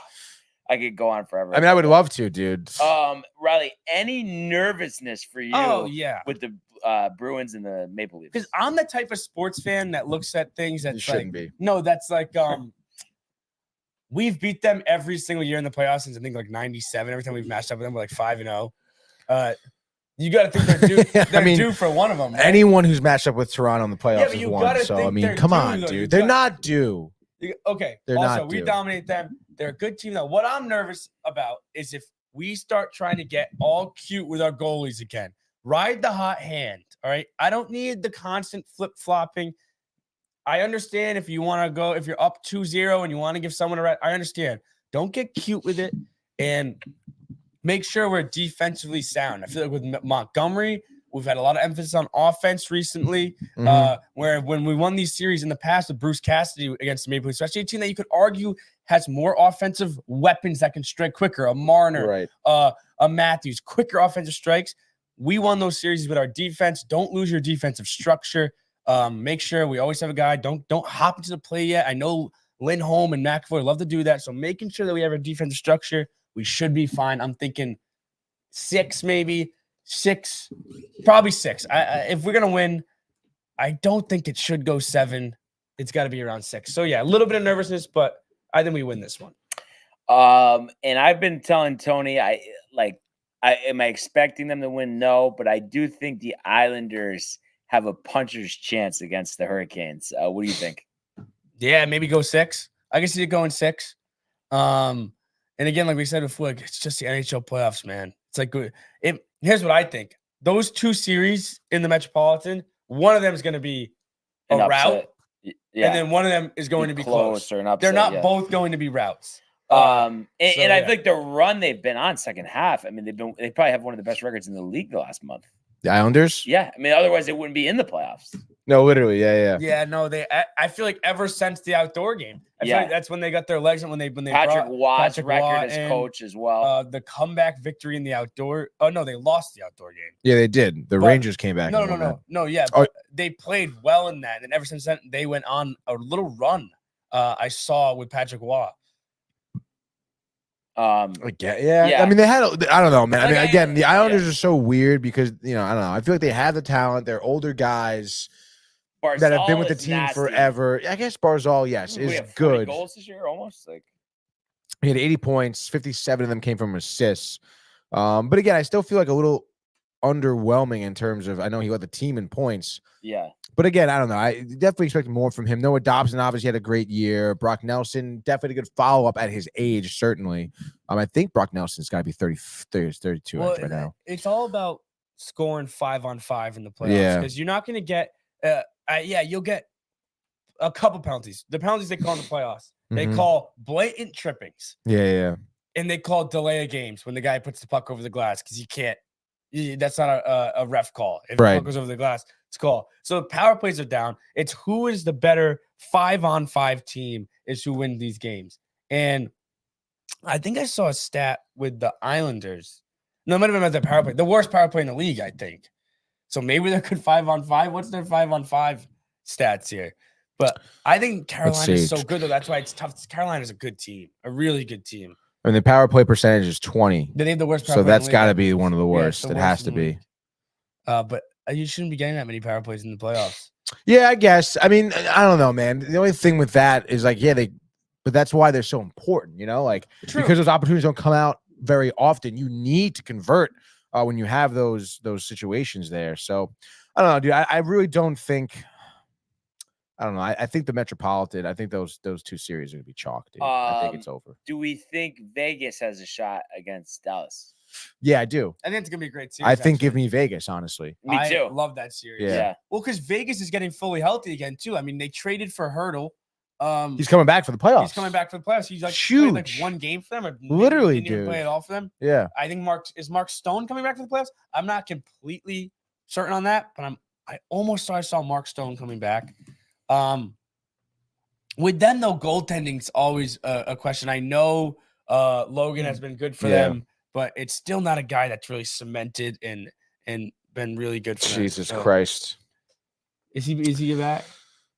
I could go on forever. I mean, I would love to, dude. Riley, any nervousness for you? Oh yeah, with the Bruins and the Maple Leafs? Because I'm the type of sports fan that looks at things that shouldn't be. No, that's like we've beat them every single year in the playoffs since I think like '97. Every time we've matched up with them, we're like 5-0. You got to think they're due. They're due for one of them. Right? Anyone who's matched up with Toronto in the playoffs has won. So I mean, come on, dude. They're not due. Okay. They're also, not we due. dominate them. They're a good team. Now, what I'm nervous about is if we start trying to get all cute with our goalies again. Ride the hot hand. All right. I don't need the constant flip flopping. I understand if you want to go, if you're up 2-0 and you want to give someone a red, I understand. Don't get cute with it and make sure we're defensively sound. I feel like with Montgomery, we've had a lot of emphasis on offense recently, where when we won these series in the past with Bruce Cassidy against the Maple Leafs, especially a team that you could argue has more offensive weapons that can strike quicker, a Marner, a Matthews, quicker offensive strikes. We won those series with our defense. Don't lose your defensive structure. Make sure we always have a guy. Don't hop into the play yet. I know Lindholm and McAvoy love to do that. So making sure that we have a defensive structure, we should be fine. I'm thinking 6, maybe 6, probably 6. If we're gonna win, I don't think it should go 7. It's got to be around 6. So yeah, a little bit of nervousness, but I think we win this one. And I've been telling Tony, am I expecting them to win? No, but I do think the Islanders have a puncher's chance against the Hurricanes. What do you think? Yeah, maybe go 6. I can see it going 6. And again, like we said before, it's just the NHL playoffs, man. It's like here's what I think. Those 2 series in the Metropolitan, one of them is going to be a rout, and then one of them is going to be close. Or an upset, they're not both going to be routes. And I think the run they've been on second half. I mean, they probably have one of the best records in the league the last month. The Islanders? Yeah, I mean, otherwise they wouldn't be in the playoffs. No, literally, yeah. Yeah, no, I feel like ever since the outdoor game, I feel like that's when they got their legs and when they Patrick Watt's record as coach as well. The comeback victory in the outdoor. Oh no, they lost the outdoor game. Yeah, they did. The Rangers came back. No. Yeah, but they played well in that, and ever since then they went on a little run. I saw with Patrick Watt. I mean, they had. I don't know, man. I mean, again, the Islanders are so weird because I don't know. I feel like they have the talent. They're older guys that have been with the team forever. I guess Barzal, yes, is good. Goals this year, almost like he had 80 points. 57 of them came from assists. But again, I still feel like a little underwhelming in terms of. I know he led the team in points. Yeah. But again, I don't know. I definitely expect more from him. Noah Dobson obviously had a great year. Brock Nelson, definitely a good follow-up at his age, certainly. I think Brock Nelson's got to be 32 Well, right now. it's all about scoring 5-on-5 in the playoffs Yeah. because you're not going to get. You'll get a couple penalties. The penalties they call in the playoffs, they Mhm. call blatant trippings, Yeah. and they call delay of games when the guy puts the puck over the glass because you can't. That's not a ref call. If the puck goes over the glass, it's call. So power plays are down. It's who is the better 5-on-5 team is who wins these games. And I think I saw a stat with the Islanders. No, it might have been about the power play. The worst power play in the league, I think. So maybe they're good 5-on-5. What's their 5-on-5 stats here? But I think Carolina is so good, though. That's why it's tough. Carolina is a good team, a really good team. I mean, the power play percentage is 20. They have the worst power So play that's in the got to league. be one of the Yeah, worst. it's the It has worst to in the be. league. But you shouldn't be getting that many power plays in the playoffs. Yeah, I guess. I mean, I don't know, man. The only thing with that is like, but that's why they're so important, like because those opportunities don't come out very often. You need to convert when you have those situations there. So I don't know, dude. I really don't think. I don't know. I think the Metropolitan. I think those two series are gonna be chalked, dude. I think it's over. Do we think Vegas has a shot against Dallas? Yeah, I do. I think it's gonna be a great series. I think give me Vegas, honestly. Me too. I love that series. Yeah. Well, because Vegas is getting fully healthy again too. I mean, they traded for Hurdle. He's coming back for the playoffs. He's coming back for the playoffs. He's like playing like Huge. one game for them, or Literally, didn't even dude. play it all for them. Yeah. I think Mark Stone coming back for the playoffs. I'm not completely certain on that, but I almost saw Mark Stone coming back. With them though, goaltending's always a question. I know Logan has been good for them, but it's still not a guy that's really cemented and been really good for them. Jesus Christ. Is he back?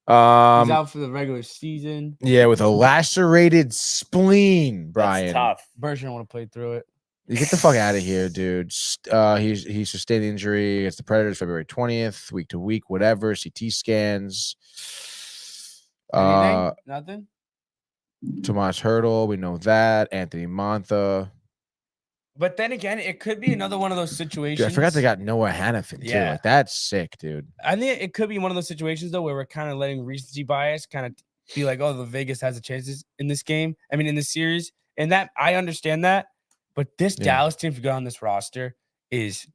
He's out for the regular season. Yeah, with a lacerated spleen, Brian. That's tough. Bergeron played through it. You get the fuck out of here, dude. He sustained injury against the Predators February 20th, week to week, whatever. CT scans. Anything? Nothing. Tomas Hurdle, we know that. Anthony Mantha. But then again, it could be another one of those situations. Dude, I forgot they got Noah Hannafin too. Yeah. Like, that's sick, dude. I think it could be one of those situations though where we're kind of letting recency bias kind of be like, oh, the Vegas has a chances in this game. I mean, in this series, and that I understand that. But this Dallas team, if you go on this roster, is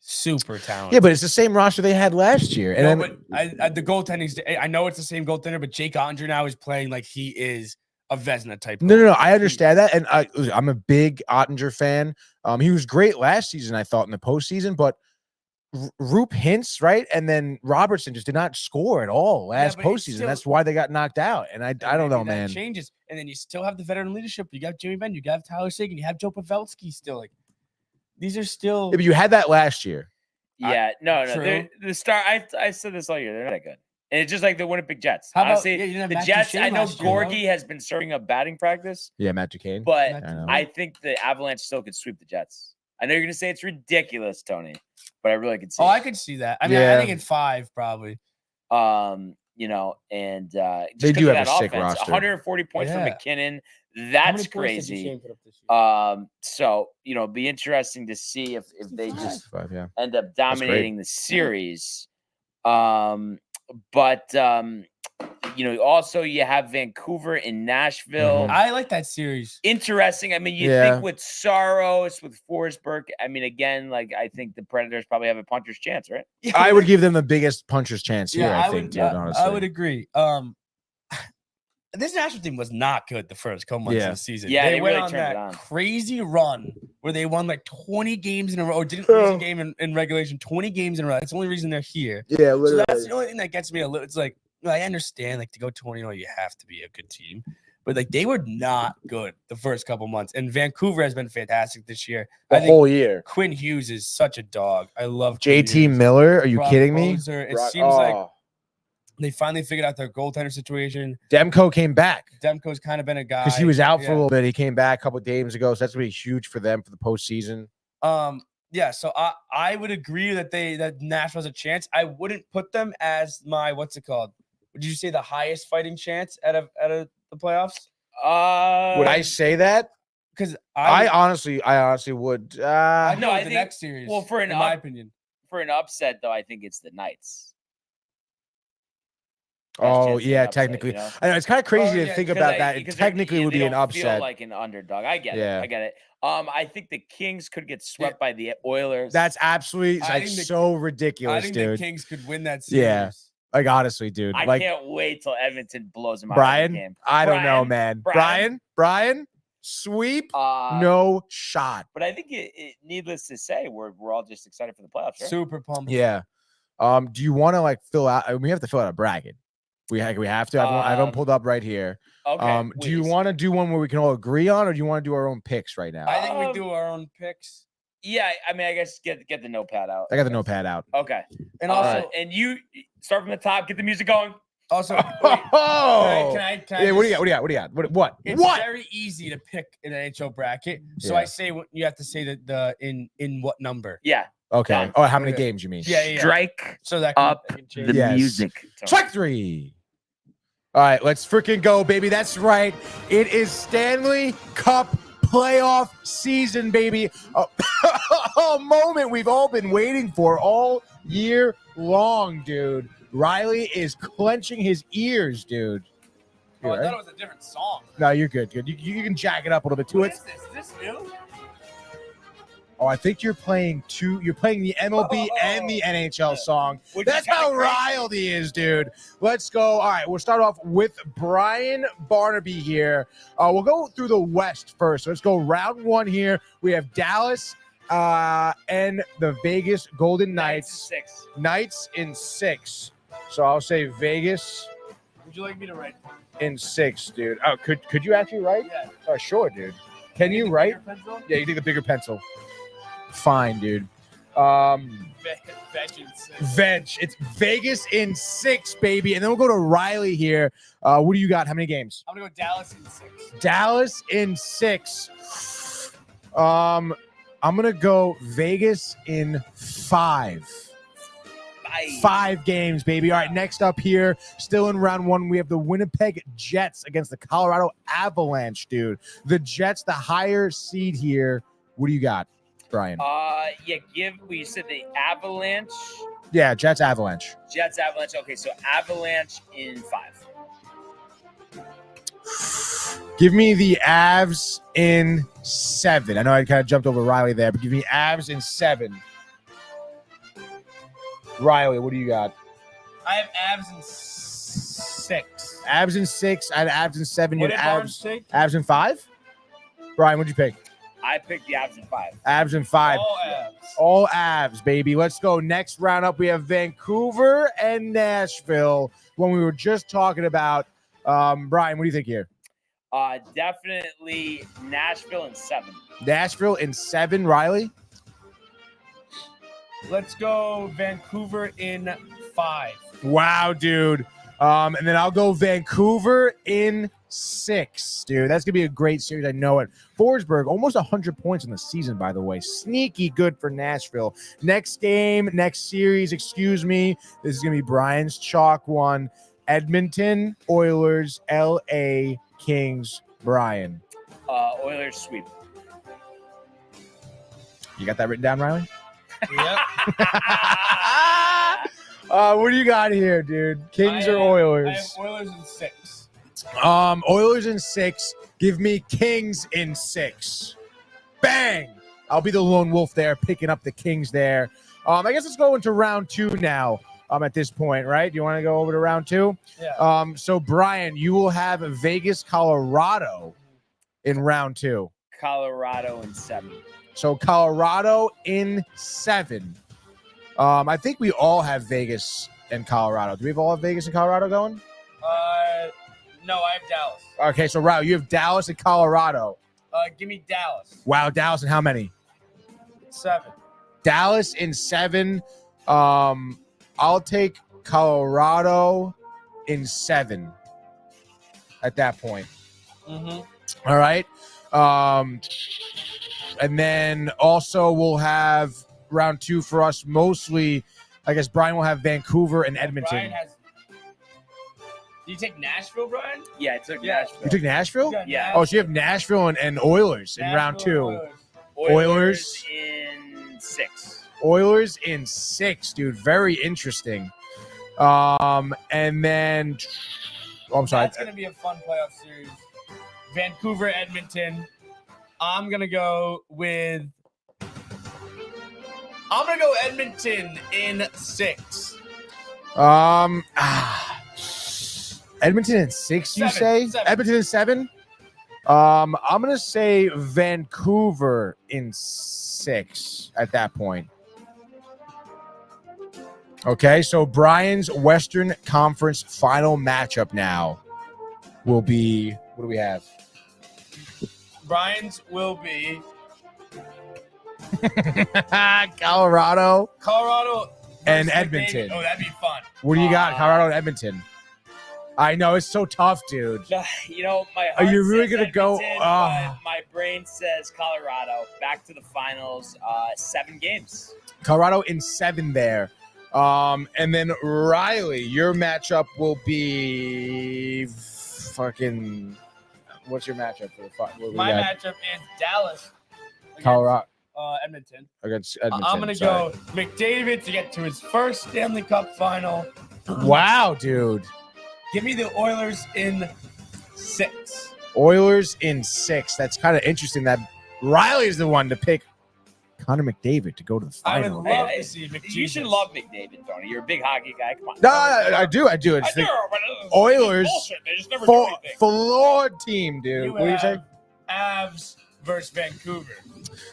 super talented. Yeah, but it's the same roster they had last year. And but the goaltending, I know it's the same goaltender, but Jake Ottinger now is playing like he is a Vezina type. No. I understand that, and I'm a big Ottinger fan. He was great last season, I thought, in the postseason, but Roop Hintz, right, and then Robertson just did not score at all last postseason. That's why they got knocked out. And I don't know, man. Changes, and then you still have the veteran leadership. You got Jimmy Benn, you got Tyler Seguin, you have Joe Pavelski still. Like these are still. Yeah, but you had that last year. Yeah, no. The star. I said this all year. They're not that good. And it's just like the Winnipeg Jets. Honestly, the Jets. I know Gorgie has been serving up batting practice. Yeah, Matt Duchene. But I think the Avalanche still could sweep the Jets. I know you're gonna say it's ridiculous, Tony, but I really could see. I could see that. I mean, I think in 5 probably. And they do have a sick roster. 140 points for McKinnon. That's crazy. So be interesting to see if they just end up dominating the series. But also you have Vancouver and Nashville. I like that series. Interesting. I mean, you think with Saros, with Forsberg. I mean, again, like I think the Predators probably have a puncher's chance, right? I would give them the biggest puncher's chance here. I think, dude, honestly, I would agree. This national team was not good the first couple months of the season. Yeah, they went really on turned that it on. crazy run where they won like 20 games in a row, or didn't lose a game in regulation, 20 games in a row. That's the only reason they're here. Yeah, so that's the only thing that gets me a little. It's like I understand, like to go 20, you have to be a good team, but like they were not good the first couple months. And Vancouver has been fantastic this year. The whole year. Quinn Hughes is such a dog. I love JT Miller. Are you kidding me? It seems like they finally figured out their goaltender situation. Demko came back. Demko's kind of been a guy because he was out for a little bit. He came back a couple of games ago, so that's going to be huge for them for the postseason. So I would agree that Nashville has a chance. I wouldn't put them as my what's it called? Would you say the highest fighting chance out of the playoffs? Would I say that? Because I honestly would. I think the next series. Well, in my opinion, for an upset though, I think it's the Knights. Best Oh chance of yeah, an upset, technically. you know? I know it's kind of crazy to yeah, think 'Cause about that. It because technically would they be an don't feel upset. like an underdog. I get Yeah. it. I get it. I think the Kings could get swept by the Oilers. That's absolutely I like think the- so I ridiculous, think dude. the Kings could win that series. Yeah. Like honestly, dude. I Like can't wait till Edmonton blows them out of the Brian, game. I don't know, Brian, man. Brian. Brian, sweep, Uh, no shot. But I think needless to say, we're all just excited for the playoffs. Right? Super pumped. Yeah. Do you want to like fill out? We have to fill out a bracket. We have to. I have them pulled up right here. Okay. Do you want to do one where we can all agree on, or do you want to do our own picks right now? I think we do our own picks. Yeah, I mean, I guess get the notepad out. I got the notepad out. Okay. And also, and you start from the top, get the music going. also, wait, Oh, can I yeah. What do you just- got? What do you got? What? It's What? very easy to pick an NHL bracket. So Yeah. I say you have to say the in what number. Yeah. Okay. Done. Oh, how many Okay. games you mean? Yeah. Strike So that up can change. the Yes. music. Strike 3. All right, let's freaking go, baby. That's right. It is Stanley Cup playoff season, baby. A moment we've all been waiting for all year long, dude. Riley is clenching his ears, dude. Oh, I Here, thought it was a different song. no, you're good. Good. You can jack it up a little bit to What it. is this? Is this new? Oh, I think you're playing two. You're playing the MLB and the NHL song. Which is That's kinda how crazy. riled he is, dude. Let's go. All right, we'll start off with Brian Barnaby here. We'll go through the West first. So let's go round 1 here. We have Dallas and the Vegas Golden Knights. Knights in 6. So I'll say Vegas Would you like me to write? in 6, dude. Oh, could you actually write? Yeah. Oh, sure, dude. Can you write? Pencil? Yeah, you take the bigger pencil. Fine, dude. Veg. It's Vegas in 6, baby. And then we'll go to Riley here. What do you got? How many games? I'm gonna go Dallas in 6. Dallas in 6. I'm gonna go Vegas in 5. 5 games, baby. All right, next up here, still in round 1, we have the Winnipeg Jets against the Colorado Avalanche, dude. The Jets, the higher seed here. What do you got, Brian? You said the Avalanche. Yeah, Jets Avalanche. Jets Avalanche. Okay, so Avalanche in 5. Give me the Avs in 7. I know I kind of jumped over Riley there, but give me Avs in 7. Riley, what do you got? I have abs in 6. Avs in 6. I had Avs in 7. You What did had Barnes take? Avs in 5? Brian, what'd you pick? I picked the Avs in 5. Avs in 5. All abs. All Avs, baby. Let's go. Next round up, we have Vancouver and Nashville. When we were just talking about, Brian, what do you think here? Definitely Nashville in 7. Nashville in 7. Riley? Let's go Vancouver in 5. Wow, dude. And then I'll go Vancouver in 6, dude. That's gonna be a great series. I know it. Forsberg, almost 100 points in the season, by the way. Sneaky good for Nashville. Next game, next series, excuse me. This is gonna be Brian's chalk one. Edmonton Oilers, LA Kings. Brian, Oilers sweep. you got that written down, Riley? Yep. What do you got here, dude? Kings or Oilers? I have Oilers in 6. Oilers in 6. Give me Kings in 6. Bang! I'll be the lone wolf there, picking up the Kings there. I guess let's go into round 2 now. At this point, right? Do you want to go over to round 2? Yeah. So Brian, you will have Vegas, Colorado in round 2. Colorado in 7. So Colorado in 7. I think we all have Vegas and Colorado. Do we all have Vegas and Colorado going? No, I have Dallas. Okay, so Rao, you have Dallas and Colorado. Give me Dallas. Wow, Dallas and how many? 7. Dallas in 7. I'll take Colorado in 7 at that point. Mm-hmm. All right. And then also we'll have round 2 for us. Mostly, I guess Brian will have Vancouver and Edmonton. Brian has. Did you take Nashville, Brian? Yeah, I took Yeah. Nashville. You took Nashville? You got Yeah. Oh, so you have Nashville and Oilers in round 2. Nashville, Oilers. in 6. Oilers in 6, dude. Very interesting. And then, I'm sorry. That's going to be a fun playoff series. Vancouver, Edmonton. I'm going to go Edmonton in 6. Edmonton in 6, you 7, say? 7. Edmonton in 7? I'm gonna say Vancouver in 6 at that point. Okay, so Brian's Western Conference final matchup now will be, what do we have? Brian's will be Colorado and versus Edmonton. McDavid. Oh, that'd be fun. What do you got? Colorado and Edmonton. I know it's so tough, dude. No, my Are heart you really says gonna go? Edmonton, but my brain says Colorado. Back to the finals. 7 games. Colorado in 7 there. And then Riley, your matchup will be fucking. What's your matchup for the final? My matchup is Dallas. Against, Colorado Edmonton. against Edmonton. I'm gonna go McDavid to get to his first Stanley Cup final. Wow, dude. Give me the Oilers in 6. Oilers in 6. That's kind of interesting that Riley is the one to pick Connor McDavid to go to the I would final. love to see McDavid. You should love McDavid, Tony. You're a big hockey guy. Come on. No, I do. It's I the do, but it's Oilers bullshit. They just never do anything. flawed team, dude. What do you say? Avs versus Vancouver.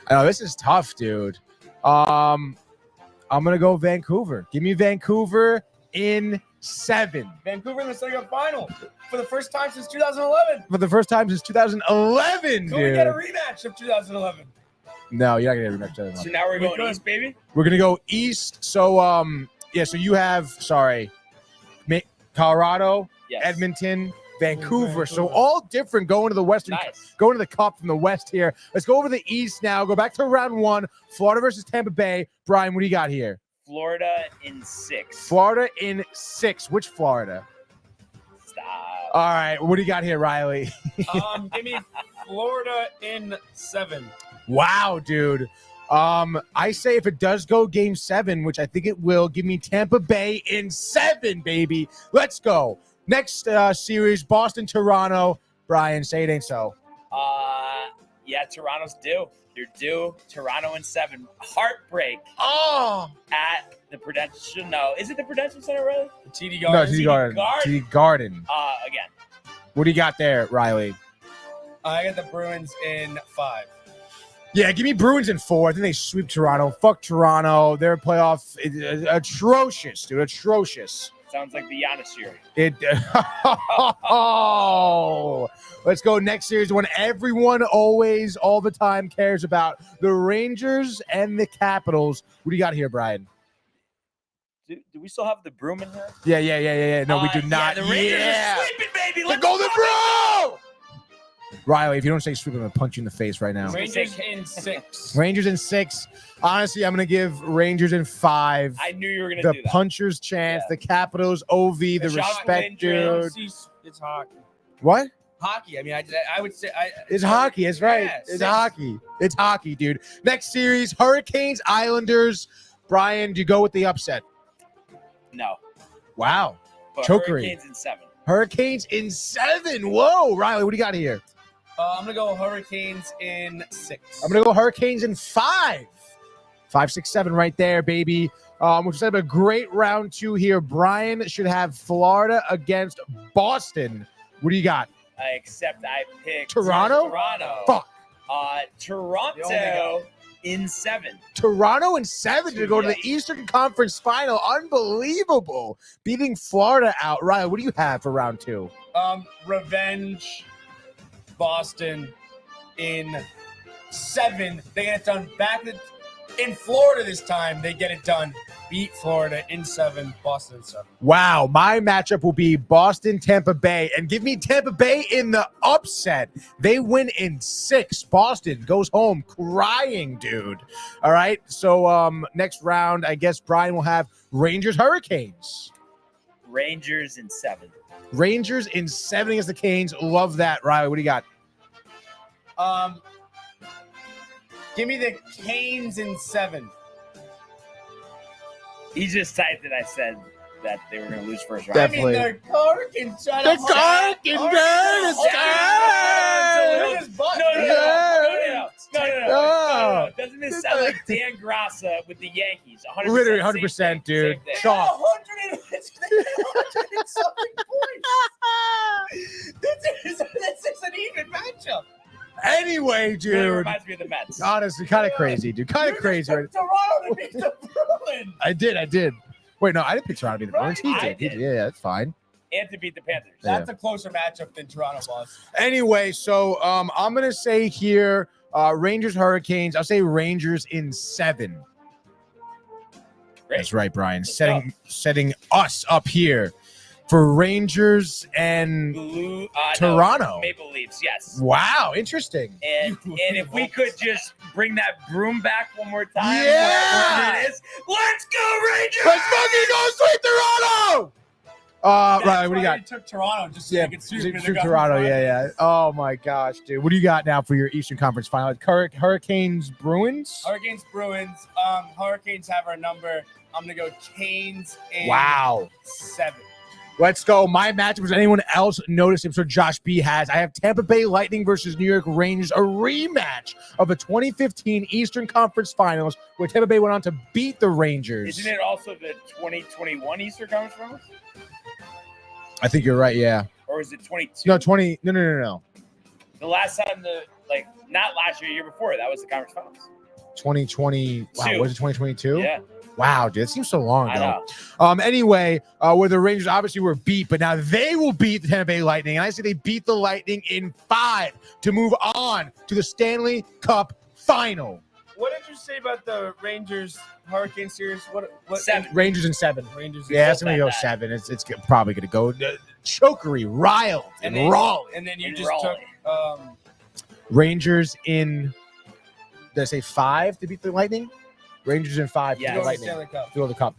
I know this is tough, dude. I'm gonna go Vancouver. Give me Vancouver in 7. Vancouver in the second final for the first time since 2011. For the first time since 2011, Can we get a dude. rematch of 2011? No, you're not gonna get a rematch. So now we're We going could. east, baby. We're gonna go east. So so you have Colorado, Yes. Edmonton, Vancouver. So all different going to the Western, Nice. going to the Cup from the West here. Let's go over the East now. Go back to round 1. Florida versus Tampa Bay. Brian, what do you got here? Florida in 6. Florida in 6. Which Florida? Stop. All right. What do you got here, Riley? Give me Florida in 7. Wow, dude. I say if it does go game 7, which I think it will, give me Tampa Bay in 7, baby. Let's go. Next series, Boston, Toronto. Brian, say it ain't so. Yeah, Toronto's due. They're due. Toronto in 7. Heartbreak Oh, at the Prudential. No, is it the Prudential Center, really? TD no, Garden. TD Garden. Garden. TD Garden. Again. What do you got there, Riley? I got the Bruins in 5. Yeah, give me Bruins in 4. I think they sweep Toronto. Fuck Toronto. Their playoff is atrocious, dude. Atrocious. Sounds like the Giannis year. It. Oh, let's go next series. When everyone always, all the time cares about the Rangers and the Capitals. What do you got here, Brian? Do we still have the broom in here? Yeah. No, we do not. Yeah, the Rangers Yeah. are sleeping, baby. The Let's Golden go, Bro! Riley, if you don't say sweep, I'm going to punch you in the face right now. Rangers in 6. Rangers in 6. Honestly, I'm going to give Rangers in 5. I knew you were going to The do that. puncher's chance, Yeah. the Capitals, OV, the Shout out respect, Lindgren. dude. It's hockey. What? Hockey. I mean, I would say It's hockey. It's right. Yeah, It's 6. hockey. It's hockey, dude. Next series, Hurricanes, Islanders. Brian, do you go with the upset? No. Wow. But Chokery. Hurricanes in 7. Hurricanes in 7. Whoa. Riley, what do you got here? I'm going to go Hurricanes in 6. I'm going to go Hurricanes in 5. 5, 6, 7 right there, baby. Which is a great round 2 here. Brian should have Florida against Boston. What do you got? Except I picked Toronto? Toronto. Fuck. Toronto in 7. Toronto in 7 to go to the Yes. Eastern Conference Final. Unbelievable. Beating Florida out. Ryan, what do you have for round 2? Revenge. Boston in 7. They get it done back in Florida this time. They get it done. Beat Florida in 7. Boston in 7. Wow, my matchup will be Boston, Tampa Bay, and give me Tampa Bay in the upset. They win in 6. Boston goes home crying, dude. All right, so next round, I guess Brian will have Rangers, Hurricanes. Rangers in 7. Rangers in 7 against the Canes. Love that, Riley. What do you got? Give me the Canes in 7. He just typed it. I said that they were going to lose first round. Definitely. I mean, the car can try to The car can turn his car. No. Doesn't it sound like Dan Grassa with the Yankees? 100%. Literally 100%, dude. Chalk. 100 and something points. This is an even matchup. Anyway, It dude. reminds me of the Mets. Honestly, kind of crazy, dude. Kind of crazy. Toronto to beat the Bruins. I did. Wait, no, I didn't pick Toronto to beat the Bruins. He I did. did. Yeah, that's fine. And to beat the Panthers. Yeah. That's a closer matchup than Toronto was. Anyway, so I'm gonna say here, Rangers Hurricanes. I'll say Rangers in 7. Great. That's right, Brian. Setting us up here for Rangers and Blue, Toronto. No, Maple Leafs, yes. Wow, interesting. And if we could just bring that broom back one more time. Yeah! wherever it is. Let's go, Rangers! Let's fucking go, sweet Toronto! Right, what do you got? Took Toronto just so Yeah, you could sweep in the Toronto. front. Yeah. Oh my gosh, dude. What do you got now for your Eastern Conference final? Hurricanes, Bruins. Hurricanes, Bruins. Hurricanes have our number. I'm gonna go Canes in Wow. 7. Let's go. My matchup. Does anyone else notice him? So Josh B has. I have Tampa Bay Lightning versus New York Rangers, a rematch of the 2015 Eastern Conference Finals, where Tampa Bay went on to beat the Rangers. Isn't it also the 2021 Eastern Conference Finals? I think you're right. Yeah. Or is it 22? No, 20. No. The last time not last year, year before, that was the conference finals. 2020. Wow. Was it 2022? Yeah. Wow, dude. It seems so long I ago. know. Anyway, where the Rangers obviously were beat, but now they will beat the Tampa Bay Lightning. And I say they beat the Lightning in 5 to move on to the Stanley Cup final. What did you say about the Rangers Hurricane series? What 7. Rangers in 7. Rangers? Yeah, it's not going to go bad. 7. It's probably going to go chokery, riled, and raw. And then you And just Raleigh. took Rangers in, did I say 5 to beat the Lightning? Rangers in 5 to Yeah. beat the go to Lightning. Stanley Cup. To go to the Cup.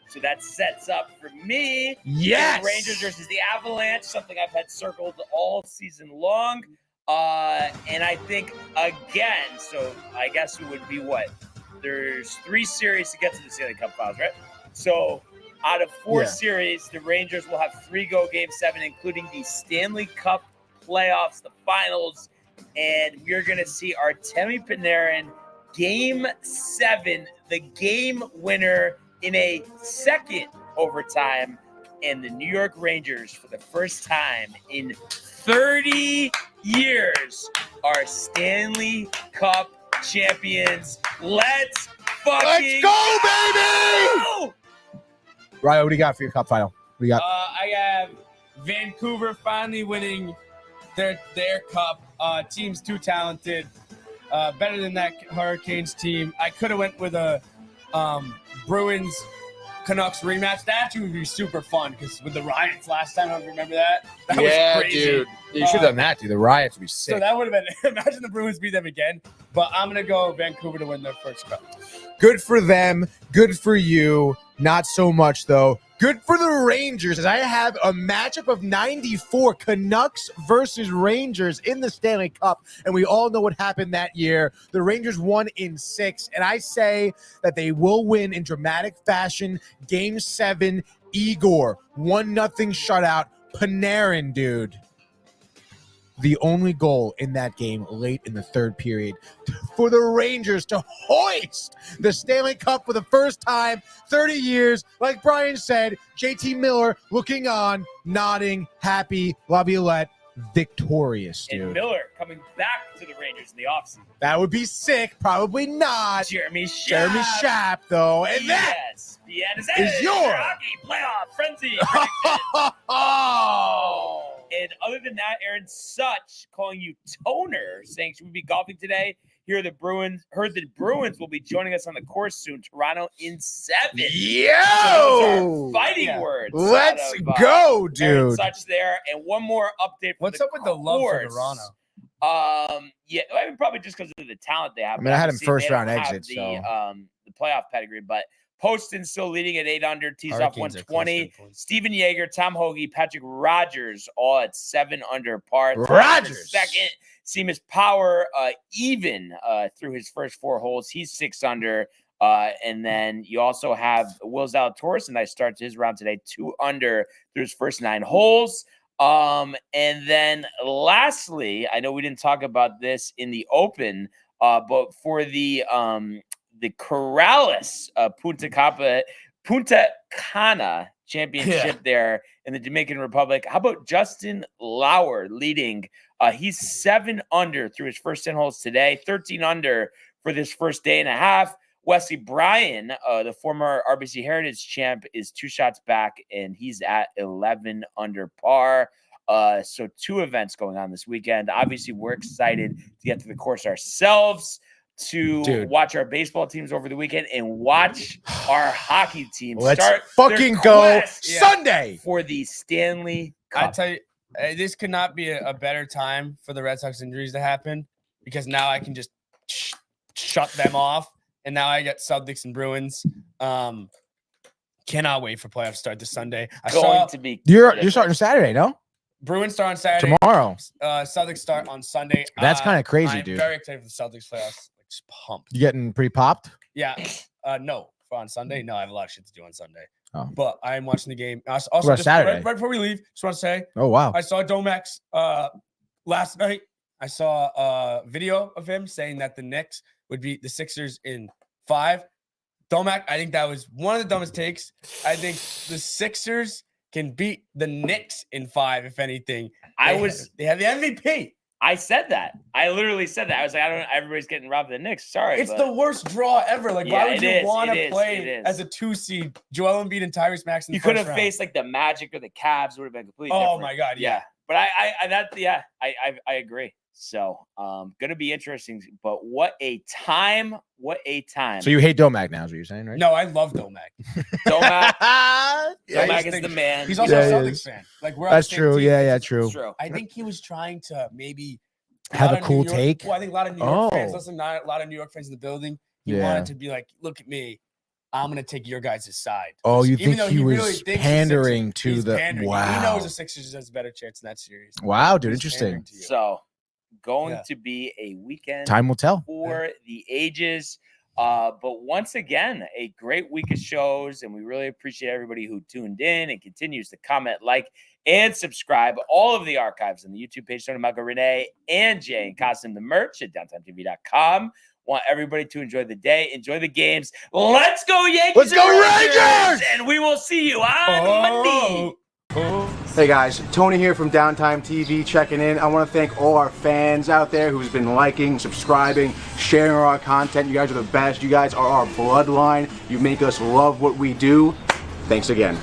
So that sets up for me. Yes! the Rangers versus the Avalanche, something I've had circled all season long. And I think, again, so I guess it would be what? There's 3 series to get to the Stanley Cup finals, right? So out of 4 Yeah. series, the Rangers will have 3 go Game 7, including the Stanley Cup playoffs, the finals. And we're going to see Artemi Panarin Game 7, the game winner in a second overtime. And the New York Rangers, for the first time in 30 years, are Stanley Cup champions. Let's fucking go, baby! Ryan, what do you got for your Cup final? What do you got? I have Vancouver finally winning their cup. Team's too talented. Better than that Hurricanes team. I could have went with a Bruins Canucks rematch. That actually would be super fun because with the riots last time, I remember that. That was crazy. You should have done that, dude. The riots would be sick. So that would have been. Imagine the Bruins beat them again. But I'm gonna go Vancouver to win their first cup. Good for them. Good for you. Not so much, though. Good for the Rangers, as I have a matchup of 94 Canucks versus Rangers in the Stanley Cup. And we all know what happened that year. The Rangers won in 6. And I say that they will win in dramatic fashion. Game 7, Igor, 1-0 shutout. Panarin, dude. The only goal in that game late in the 3rd period for the Rangers to hoist the Stanley Cup for the first time 30 years. Like Brian said, JT Miller looking on, nodding, happy, Laviolette, victorious, And dude. Miller coming back to the Rangers in the offseason. That would be sick. Probably not. Jeremy Schaap. Jeremy Schaap, though. And that Yes. Yes. is your- hockey playoff frenzy. oh, And other than that, Aaron Such calling you Toner, saying should we be golfing today? Heard the Bruins will be joining us on the course soon. Toronto in 7. yo, Those are fighting words. let's out of, go, Aaron dude. Such there. And one more update. From What's up with the love for Toronto? Yeah, I mean, probably just because of the talent they have. I mean, I had him Obviously, first they don't round have exit, the playoff pedigree, but Poston still leading at 8 under, tees off Hurricanes are 120. close to points. Steven Yeager, Tom Hoagie, Patrick Rogers, all at 7 under par. Rogers. Second, Seamus Power, even through his first 4 holes. He's 6 under. And then you also have Will Zalatoris, and I started his round today 2 under through his first 9 holes. And then lastly, I know we didn't talk about this in the Open, but for the Corrales Punta Cana championship there in the Dominican Republic, how about Justin Lauer leading? He's 7 under through his first 10 holes today, 13 under for this first day and a half. Wesley Bryan, the former RBC Heritage champ, is 2 shots back, and he's at 11 under par. So 2 events going on this weekend. Obviously, we're excited to get to the course ourselves, to watch our baseball teams over the weekend and watch our hockey team start fucking go Sunday for the Stanley Cup. I tell you, this could not be a better time for the Red Sox injuries to happen, because now I can just shut them off. And now I got Celtics and Bruins. Cannot wait for playoffs start this Sunday. You're starting Saturday, no? Bruins start on Saturday. Tomorrow. Celtics start on Sunday. That's kind of crazy, I'm dude. very excited for the Celtics playoffs. Like, just pumped. You getting pretty popped? Yeah. No, for on Sunday. No, I have a lot of shit to do on Sunday. Oh. But I'm watching the game. Also, just Saturday? Right before we leave, just want to say. Oh, wow. I saw Domax last night. I saw a video of him saying that the Knicks would beat the Sixers in 5. Domac, I think that was one of the dumbest takes. I think the Sixers can beat the Knicks in 5, if anything. They have the MVP. I said that. I literally said that. I was like, everybody's getting robbed of the Knicks. Sorry. It's the worst draw ever. Like, why would you want to play it as a 2 seed? Joel Embiid and Tyrese Maxey. You could have faced like the Magic or the Cavs. Would have been completely different. Oh my God. Yeah. But I agree. So gonna be interesting. But what a time. What a time. So you hate Domac now, is what you're saying, right? No, I love Domac. Domac is the man. He's also a Celtics fan. Like, that's true. Yeah, true. I think he was trying to maybe have a cool take. Well, I think a lot of New York fans, not a lot of New York fans in the building. He wanted to be like, look at me. I'm going to take your guys' side. Oh, you think he was pandering to the – wow. He knows the Sixers has a better chance in that series. Wow, dude, interesting. So, going to be a weekend. Time will tell. For the ages. But once again, a great week of shows, and we really appreciate everybody who tuned in and continues to comment, like, and subscribe. All of the archives on the YouTube page, Tony, Michael, Renee, and Jay, and Costume the merch at downtown.tv.com. Want everybody to enjoy the day, enjoy the games. Let's go Yankees! Let's go Rangers! And we will see you on Monday. Hey guys, Tony here from Downtime TV checking in. I want to thank all our fans out there who's been liking, subscribing, sharing our content. You guys are the best. You guys are our bloodline. You make us love what we do. Thanks again.